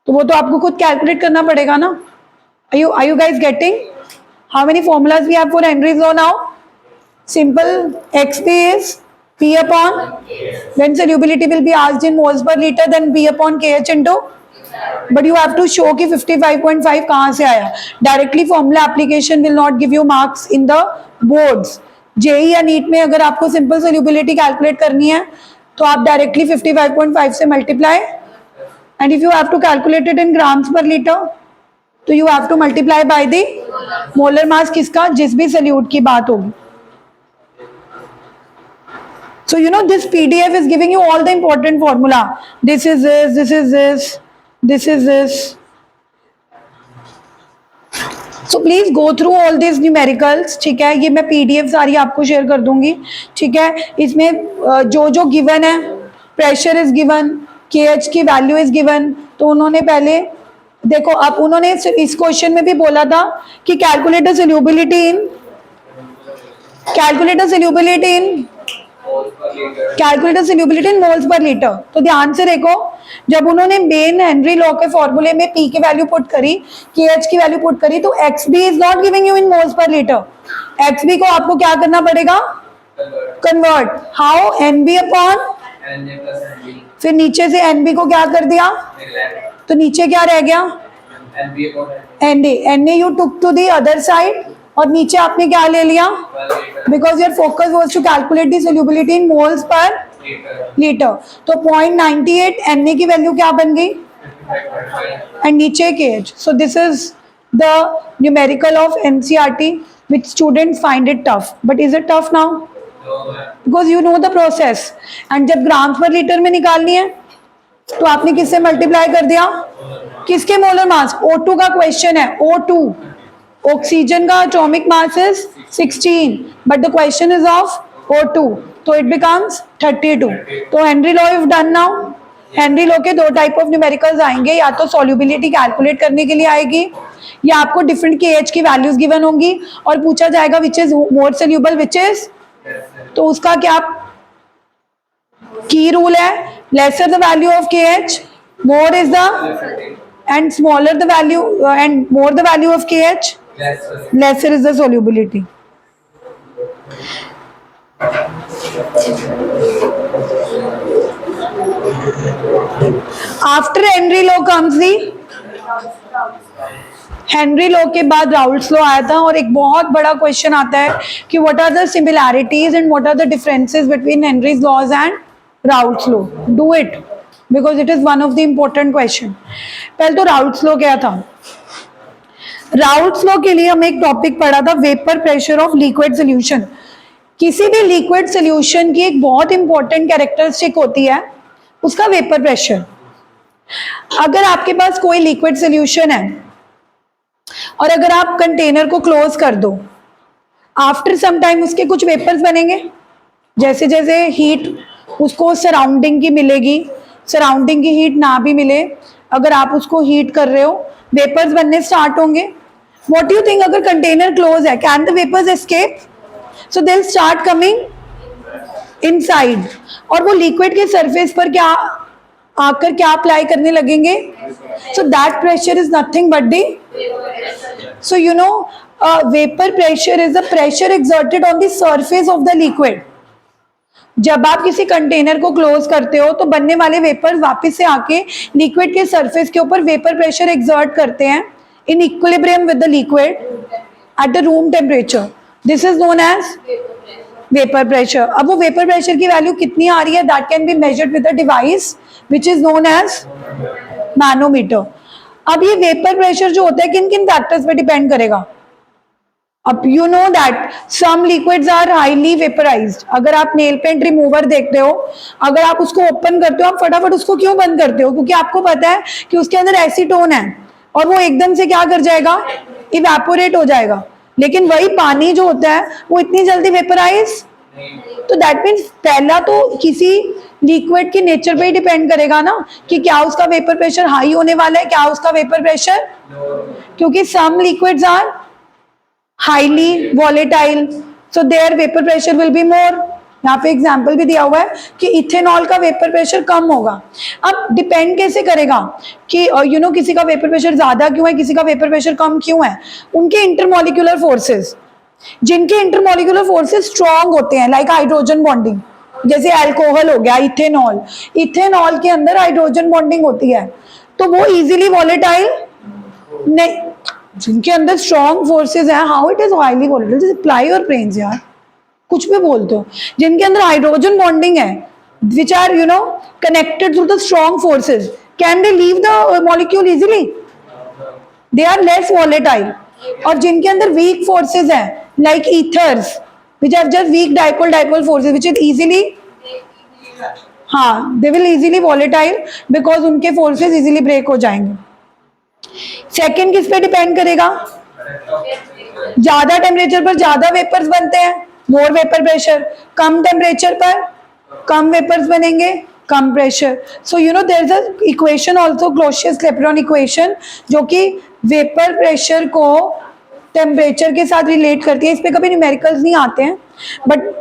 तो वो तो आपको खुद कैलकुलेट करना पड़ेगा ना। Are you guys getting how many formulas we have for Henry's law now? Simple, XP is P upon, when solubility will be asked in moles per liter, then P upon KH into, but you have to show कि 55.5 कहाँ से आया। Directly formula application will not give you marks in the boards. JEE या NEET में अगर आपको simple solubility calculate करनी है तो आप डायरेक्टली 55.5 से multiply, and if you have to calculate it in grams per litre तो you have to multiply by the molar mass किसका, जिस भी सल्यूट की बात होगी। So you know this PDF is giving you all the important formula. This is this, this is this, this is this. So please go through all these numericals. ठीक है, ये मैं PDF सारी आपको शेयर कर दूंगी। ठीक है, इसमें जो जो गिवन है, प्रेशर इज गिवन, KH की वैल्यू इज गिवन, तो उन्होंने पहले देखो, अब उन्होंने इस क्वेश्चन में भी बोला था कि calculate the solubility in, calculate the solubility in, calculate the solubility in moles per litre. तो ध्यान से देखो, जब उन्होंने मेन हेनरी लॉ के फॉर्मूले में P की वैल्यू पुट करी, KH की वैल्यू पुट करी, तो XB is not giving you in moles per litre. XB को आपको क्या करना पड़ेगा, कन्वर्ट, हाउ, NB अपॉन, फिर नीचे से NB को क्या कर दिया, तो नीचे क्या रह गया, NA you took to the other side, और नीचे आपने क्या ले लिया, because your focus was to calculate the solubility in moles per litre. तो 0.98 Na की वैल्यू क्या बन गई, एंड नीचे KH। So this is the numerical of NCERT which students find it tough, but is it tough now? Because you know the process. And जब grams per litre में निकालनी है तो आपने किससे मल्टीप्लाई कर दिया, किसके मोलर मास, O2 का क्वेश्चन है, O2, ऑक्सीजन का atomic mass is 16, but the question is of O2, तो इट बिकम्स 32। तो Henry law if done now, Henry law के दो टाइप ऑफ न्यूमेरिकल्स आएंगे, या तो सॉल्युबिलिटी कैलकुलेट करने के लिए आएगी, या आपको डिफरेंट KH की वैल्यूज गिवन होंगी और पूछा जाएगा which is more soluble which is, तो उसका क्या की रूल है, lesser the value of KH, more is the, and smaller the value and more the value of KH, lesser is the solubility. After Henry law comes the, Henry law के बाद Raoult's law आया था। और एक बहुत बड़ा question आता है कि what are the similarities and what are the differences between Henry's laws and Raoult's law. Do it because it is one of the important question. पहले तो राउल्ट्स लॉ क्या था? राउल्ट्स लॉ के लिए हमें एक टॉपिक पढ़ा था, vapour pressure of liquid solution. किसी भी लिक्विड सोल्यूशन की एक बहुत इंपॉर्टेंट कैरेक्टरिस्टिक होती है उसका वेपर प्रेशर। अगर आपके पास कोई लिक्विड सोल्यूशन है और अगर आप कंटेनर को क्लोज कर दो, आफ्टर सम टाइम उसके कुछ वेपर्स बनेंगे। जैसे जैसे हीट उसको सराउंडिंग की मिलेगी, सराउंडिंग की हीट ना भी मिले, अगर आप उसको हीट कर रहे हो, वेपर्स बनने स्टार्ट होंगे। व्हाट डू यू थिंक, अगर कंटेनर क्लोज है, can the vapours escape? So they will start coming inside, और वो लिक्विड के सरफेस पर क्या आकर क्या अप्लाई करने लगेंगे? So that pressure is nothing but the, so you know vapor pressure is the pressure exerted on the surface of the liquid। जब आप किसी कंटेनर को क्लोज करते हो तो बनने वाले वेपर्स वापस से आके लिक्विड के सरफेस के ऊपर वेपर प्रेशर एक्सर्ट करते हैं in equilibrium with the liquid at the room temperature. This is known as vapour pressure. अब वो वेपर प्रेशर की वैल्यू कितनी आ रही है, that can be measured with a device which is known as manometer. अब ये वेपर प्रेशर जो होता है किन किन फैक्टर्स पे डिपेंड करेगा? अब you know that some liquids are highly vaporised. अगर आप नेल पेंट रिमूवर देखते हो, अगर आप उसको ओपन करते हो, आप फटाफट उसको क्यों बंद करते हो? क्योंकि आपको पता है कि उसके अंदर एसीटोन है और वो एकदम से क्या कर जाएगा? इवेपोरेट हो जाएगा। लेकिन वही पानी जो होता है वो इतनी जल्दी वेपराइज, तो दैट मीन्स पहला तो किसी लिक्विड के नेचर पे ही डिपेंड करेगा ना कि क्या उसका वेपर प्रेशर हाई होने वाला है, क्या उसका वेपर प्रेशर, क्योंकि some liquids are highly volatile, so their vapour pressure will be more. यहाँ पे एग्जांपल भी दिया हुआ है कि इथेनॉल का वेपर प्रेशर कम होगा। अब डिपेंड कैसे करेगा कि यू नो किसी का वेपर प्रेशर ज्यादा क्यों है, किसी का वेपर प्रेशर कम क्यों है? उनके इंटरमॉलिक्यूलर फोर्सेस, जिनके इंटरमॉलिक्यूलर फोर्सेस स्ट्रॉन्ग होते हैं, लाइक हाइड्रोजन बॉन्डिंग, जैसे अल्कोहल हो गया, इथेनॉल, इथेनॉल के अंदर हाइड्रोजन बॉन्डिंग होती है तो वो इजीली वॉलेटाइल नहीं। जिनके अंदर स्ट्रॉन्ग फोर्सेस हैं, how it is highly volatile? जैसे प्लाई और प्लेन्स, यार कुछ भी बोलते हो। जिनके अंदर हाइड्रोजन बॉन्डिंग है, which are you know connected through the strong forces, can they leave the molecule easily? They are less volatile. और जिनके अंदर वीक फोर्सेस हैं, like ethers which have just weak dipole forces which is easily, हाँ, they will easily volatile because उनके forces easily break हो जाएंगे। Second किस पे डिपेंड करेगा? ज्यादा टेम्परेचर पर ज्यादा वेपर्स बनते हैं, मोर वेपर प्रेशर। कम टेम्परेचर पर कम वेपर्स बनेंगे, कम pressure. So you know there is a equation also, Clausius Clapeyron equation, जो कि वेपर प्रेशर को टेम्परेचर के साथ रिलेट करती है। इस पे कभी न्यूमेरिकल्स नहीं आते हैं, बट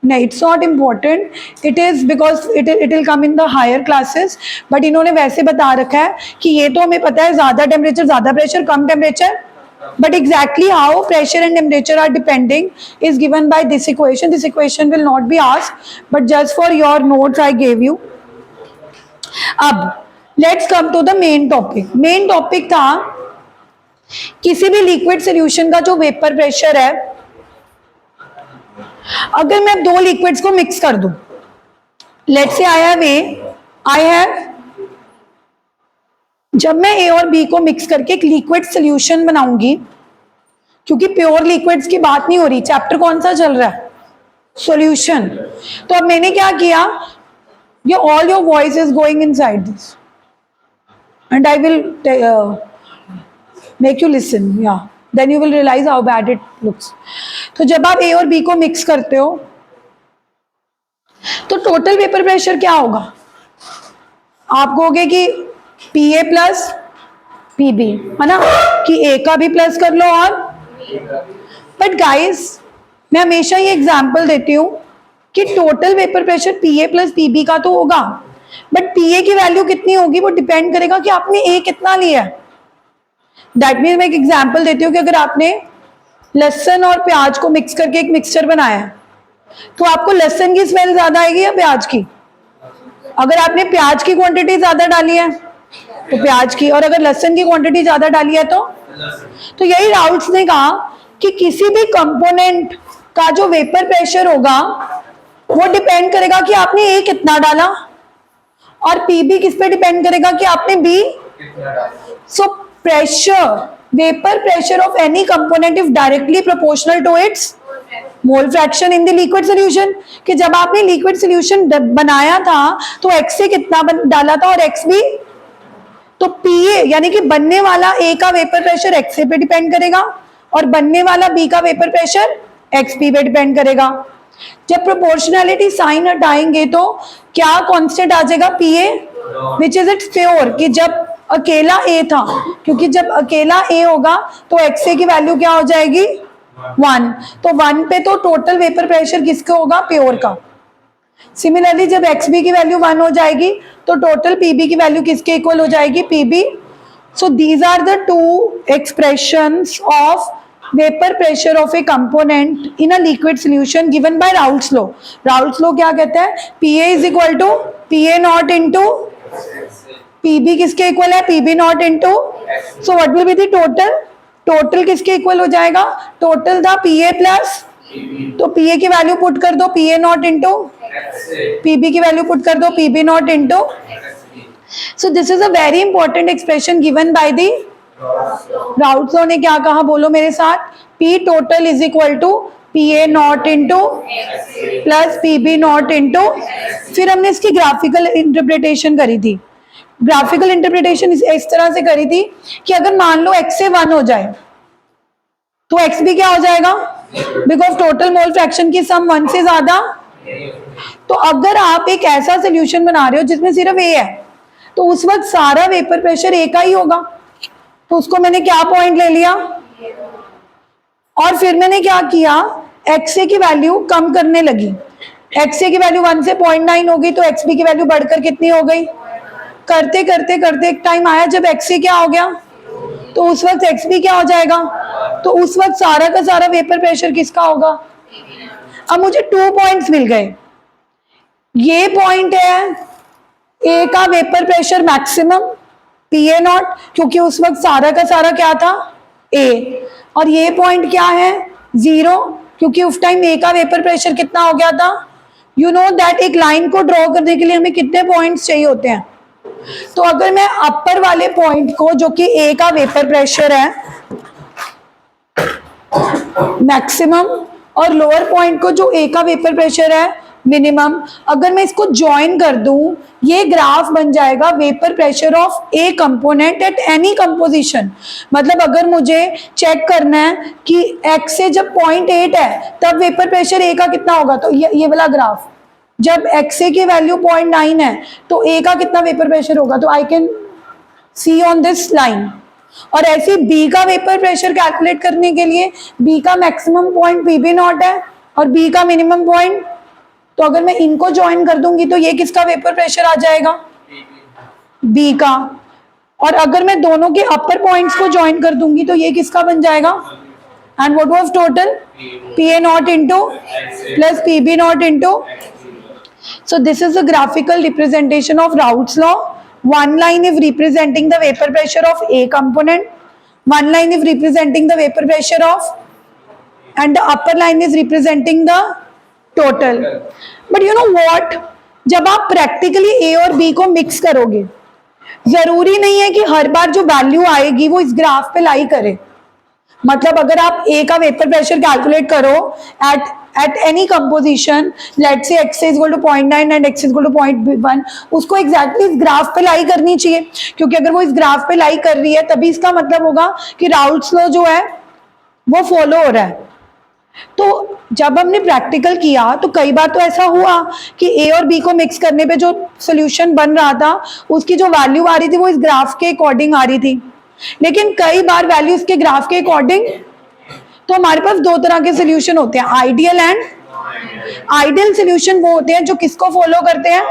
नहीं, it's not important, it is because it will come in the higher classes. But इन्होंने वैसे बता रखा है कि ये तो हमें पता है ज्यादा टेम्परेचर ज्यादा प्रेशर कम temperature, but exactly how pressure and temperature are depending is given by this equation. This equation will not be asked, but just for your notes I gave you. अब let's come to the main topic. Main topic था किसी भी liquid solution का जो vapour pressure है, अगर मैं दो लिक्विड्स को मिक्स कर दूं, लेट्स से आई हैव, जब मैं ए और बी को मिक्स करके एक लिक्विड सोल्यूशन बनाऊंगी, क्योंकि प्योर लिक्विड्स की बात नहीं हो रही, चैप्टर कौन सा चल रहा है? सॉल्यूशन। तो अब मैंने क्या किया, ये all your voice is going inside this and I will make you listen, या then you will realise how bad it looks. तो जब आप ए और बी को मिक्स करते हो तो टोटल वेपर प्रेशर क्या होगा? आप कहोगे कि P A plus P B, है ना, कि ए का भी प्लस कर लो और, बट गाइस मैं हमेशा ये एग्जांपल देती हूँ कि total vapour pressure P A plus P B का तो होगा, बट पी ए की वैल्यू कितनी होगी वो डिपेंड करेगा कि आपने ए कितना लिया है। दैट मीन्स मैं एक एग्जांपल देती हूँ कि अगर आपने लहसुन और प्याज को मिक्स करके एक मिक्सचर बनाया है, तो आपको लहसुन की स्मेल ज्यादा आएगी या प्याज की? अगर आपने प्याज की क्वांटिटी ज्यादा डाली है तो प्याज की, और अगर लहसुन की क्वांटिटी ज्यादा डाली है तो यही राउल्ट्स ने कहा कि किसी भी कंपोनेंट का जो वेपर प्रेशर होगा वो डिपेंड करेगा कि आपने ए कितना डाला, और पी भी किस पे डिपेंड करेगा कि आपने B. So pressure, vapour pressure of any component is directly proportional to its mole fraction in the liquid solution. कि जब आपने लिक्विड सॉल्यूशन बनाया था तो एक्स से कितना डाला था और एक्स भी, तो पीए यानी कि बनने वाला ए का वेपर प्रेशर एक्स पे डिपेंड करेगा और बनने वाला बी का वेपर प्रेशर एक्स पी पे डिपेंड करेगा। जब प्रोपोर्शनैलिटी साइन हटाएंगे तो क्या कांस्टेंट आ जाएगा, पीए विच इज इट्स प्योर, कि जब अकेला ए था, क्योंकि जब अकेला ए होगा तो एक्स ए की वैल्यू क्या हो जाएगी 1, तो 1 पे तो टोटल वेपर प्रेशर किसका होगा, प्योर का। सिमिलरली जब एक्स बी की वैल्यू 1 हो जाएगी तो टोटल पीबी की वैल्यू किसके इक्वल हो जाएगी, P B. So these are the two expressions of vapour pressure of a component in a liquid solution given by Raoult's law. Raoult's law क्या कहता है, P A is equal to PA not into P B, किसके equal है, P B not into, so what will be the total, total किसके equal हो जाएगा, total था पीए plus, तो पीए की वैल्यू पुट कर दो पीए नॉट इनटू पीबी की वैल्यू पुट कर दो PB not into. So this is a very important expression given by the Raoult's law ने क्या कहा, बोलो मेरे साथ, P total is equal to PA not into plus PB not into. फिर हमने इसकी ग्राफिकल इंटरप्रिटेशन करी थी। ग्राफिकल इंटरप्रिटेशन इस तरह से करी थी कि अगर मान लो x से 1 हो जाए तो x भी क्या हो जाएगा, बिकॉज टोटल मोल फ्रैक्शन की सम 1 से ज्यादा। तो अगर आप एक ऐसा सोल्यूशन बना रहे हो जिसमें सिर्फ a है तो उस वक्त सारा वेपर प्रेशर a का ही होगा, तो उसको मैंने क्या पॉइंट ले लिया, और फिर मैंने क्या किया, XA की वैल्यू कम करने लगी। XA की वैल्यू 1 से 0.9 हो गई तो XB की वैल्यू बढ़कर कितनी हो गई, करते करते करते एक टाइम आया जब XA क्या हो गया, तो उस वक्त XB क्या हो जाएगा, तो उस वक्त सारा का सारा वेपर प्रेशर किसका होगा। अब मुझे 2 पॉइंट्स मिल गए, ये पॉइंट है A का vapour pressure maximum PA not, क्योंकि उस वक्त सारा का सारा क्या था A, और ये पॉइंट क्या है 0, क्योंकि उस टाइम A का वेपर प्रेशर कितना हो गया था। यू नो दैट एक लाइन को ड्रॉ करने के लिए हमें कितने पॉइंट्स चाहिए होते हैं, तो अगर मैं अपर वाले पॉइंट को जो कि A का वेपर प्रेशर है मैक्सिमम और लोअर पॉइंट को जो A का वेपर प्रेशर है मिनिमम, अगर मैं इसको ज्वाइन कर दूं ये ग्राफ बन जाएगा vapour pressure of a component at any composition. मतलब अगर मुझे चेक करना है कि x से जब 0.8 है तब वेपर प्रेशर ए का कितना होगा, तो ये वाला ग्राफ, जब XA की वैल्यू 0.9 है तो A का कितना वेपर प्रेशर होगा, तो I can see on this line. और ऐसे B का वेपर प्रेशर कैलकुलेट करने के लिए B का मैक्सिमम पॉइंट PB नॉट है और B का मिनिमम पॉइंट, तो अगर मैं इनको ज्वाइन कर दूंगी तो ये किसका वेपर प्रेशर आ जाएगा, B का। और अगर मैं दोनों के अपर पॉइंट्स को ज्वाइन कर दूंगी तो ये किसका बन जाएगा, and what was total, PA not into plus PB not into. So this is a graphical representation of Raoult's law. One line is representing the vapor pressure of A component, one line is representing the vapor pressure of, and the upper line is representing the total. But you know what? जब आप practically A और B को mix करोगे, जरूरी नहीं है कि हर बार जो वैल्यू आएगी वो इस ग्राफ पे लाई करे। मतलब अगर आप A का वेपर प्रेशर कैलकुलेट करो at any composition, let's say x is equal to 0.9 and x is equal to 0.1, उसको exactly इस ग्राफ पे लाई करनी चाहिए, क्योंकि अगर वो इस ग्राफ पे लाई कर रही है तभी इसका मतलब होगा कि राउल्ट्स लॉ जो है वो फॉलो हो रहा है। तो जब हमने प्रैक्टिकल किया तो कई बार तो ऐसा हुआ कि A और B को मिक्स करने पे जो सोल्यूशन बन रहा था उसकी जो वैल्यू आ रही थी वो इस ग्राफ के अकॉर्डिंग आ रही थी, लेकिन कई बार वैल्यू इसके ग्राफ के अकॉर्डिंग। तो हमारे पास दो तरह के सोल्यूशन होते हैं, आइडियल एंड आइडियल सोल्यूशन वो होते हैं जो किसको फॉलो करते हैं,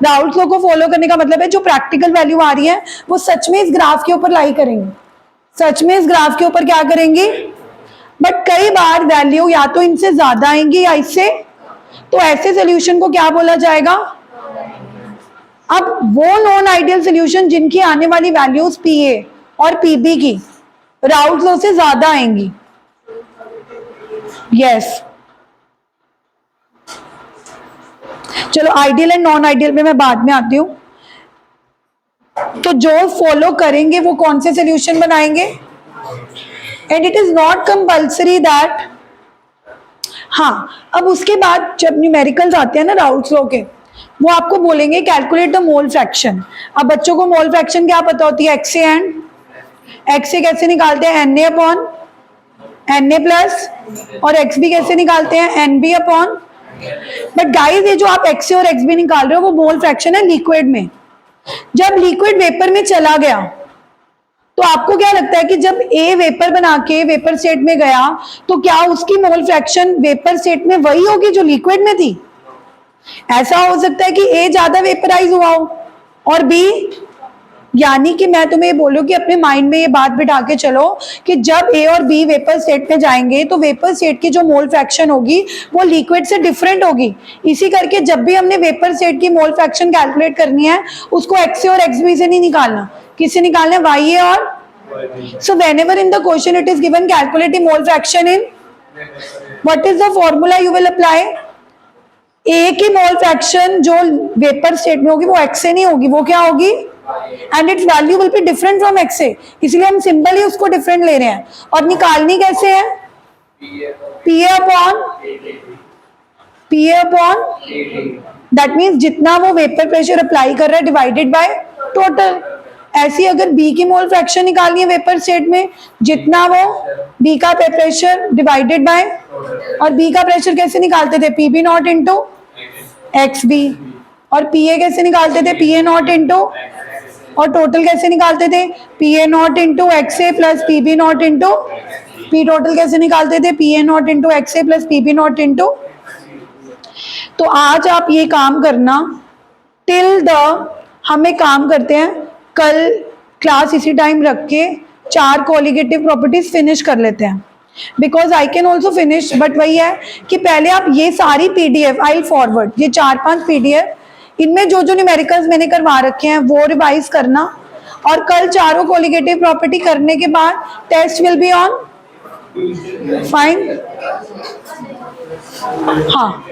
राउल्ट्स लॉ को फॉलो करने का मतलब है जो प्रैक्टिकल वैल्यू आ रही है वो सच में इस ग्राफ के ऊपर लाई करेंगे, सच में इस ग्राफ के ऊपर क्या करेंगे। बट कई बार वैल्यू या तो इनसे ज्यादा आएंगी या इससे, तो ऐसे सोल्यूशन को क्या बोला जाएगा, अब वो नॉन आइडियल सोल्यूशन जिनकी आने वाली वैल्यूज पीए और पीबी की राउल्ट लॉ से ज्यादा आएंगी, यस। चलो आइडियल एंड नॉन आइडियल में मैं बाद में आती हूं। तो जो फॉलो करेंगे वो कौन से सोल्यूशन बनाएंगे, and it is not compulsory that, हाँ। अब उसके बाद जब न्यूमेरिकल्स आते हैं ना राउल्ट्स लॉ के, वो आपको बोलेंगे कैलकुलेट द मोल फ्रैक्शन। अब बच्चों को मोल फ्रैक्शन क्या पता होती है, एक्स से एंड, एक्स से कैसे निकालते हैं, N A upon N A plus, और एक्स भी कैसे निकालते हैं, N B upon. But guys ये जो आप एक्स से और एक्स बी निकाल रहे हो वो मोल फ्रैक्शन है लिक्विड में। जब लिक्विड वेपर में चला गया तो आपको क्या लगता है कि जब ए वेपर बना के वेपर स्टेट में गया तो क्या उसकी मोल फ्रैक्शन वेपर स्टेट में वही होगी जो लिक्विड में थी? ऐसा हो सकता है कि ए ज्यादा वेपराइज हुआ हो और बी, यानी कि मैं तुम्हें ये बोलूं कि अपने माइंड में ये बात बिठा के चलो कि जब ए और बी वेपर स्टेट में जाएंगे तो वेपर स्टेट की जो मोल फ्रैक्शन होगी वो लिक्विड से डिफरेंट होगी। इसी करके जब भी हमने वेपर स्टेट की मोल फ्रैक्शन कैलकुलेट करनी है उसको एक्स ए और एक्स बी से नहीं निकालना, किससे निकालना है, वाई ए और। So whenever in the question it is given calculate the mole fraction in, what is the formula you will apply, A की मोल फ्रैक्शन जो वेपर स्टेट में होगी वो एक्स से नहीं होगी, वो क्या होगी, and it's value will be different from x से, इसलिए हम सिंपल ही उसको डिफरेंट ले रहे हैं। और निकालनी कैसे है, P A upon, that means जितना वो वेपर प्रेशर अप्लाई कर रहा है डिवाइडेड बाय टोटल। ऐसी अगर बी की मोल फ्रैक्शन निकालनी है वेपर स्टेट में, जितना वो बी का प्रेशर डिवाइडेड बाय, और बी का प्रेशर कैसे निकालते थे, P B naught into X B, और पी ए कैसे निकालते थे, पी ए नॉट इंटू, और टोटल कैसे निकालते थे, P A naught into X A plus P B naught into P total कैसे निकालते थे, P A naught into X A plus P B naught into. तो आज आप ये काम करना टिल द, हम एक काम करते हैं कल क्लास इसी टाइम रख के 4 कोलिगेटिव प्रॉपर्टीज फिनिश कर लेते हैं, because I can also finish, but वही है कि पहले आप ये सारी पीडीएफ आई फॉरवर्ड, ये 4-5 पीडीएफ, इनमें जो जो न्यूमेरिकल्स मैंने करवा रखे हैं वो रिवाइज करना, और कल चारों कोलिगेटिव प्रॉपर्टी करने के बाद test will be on fine. हाँ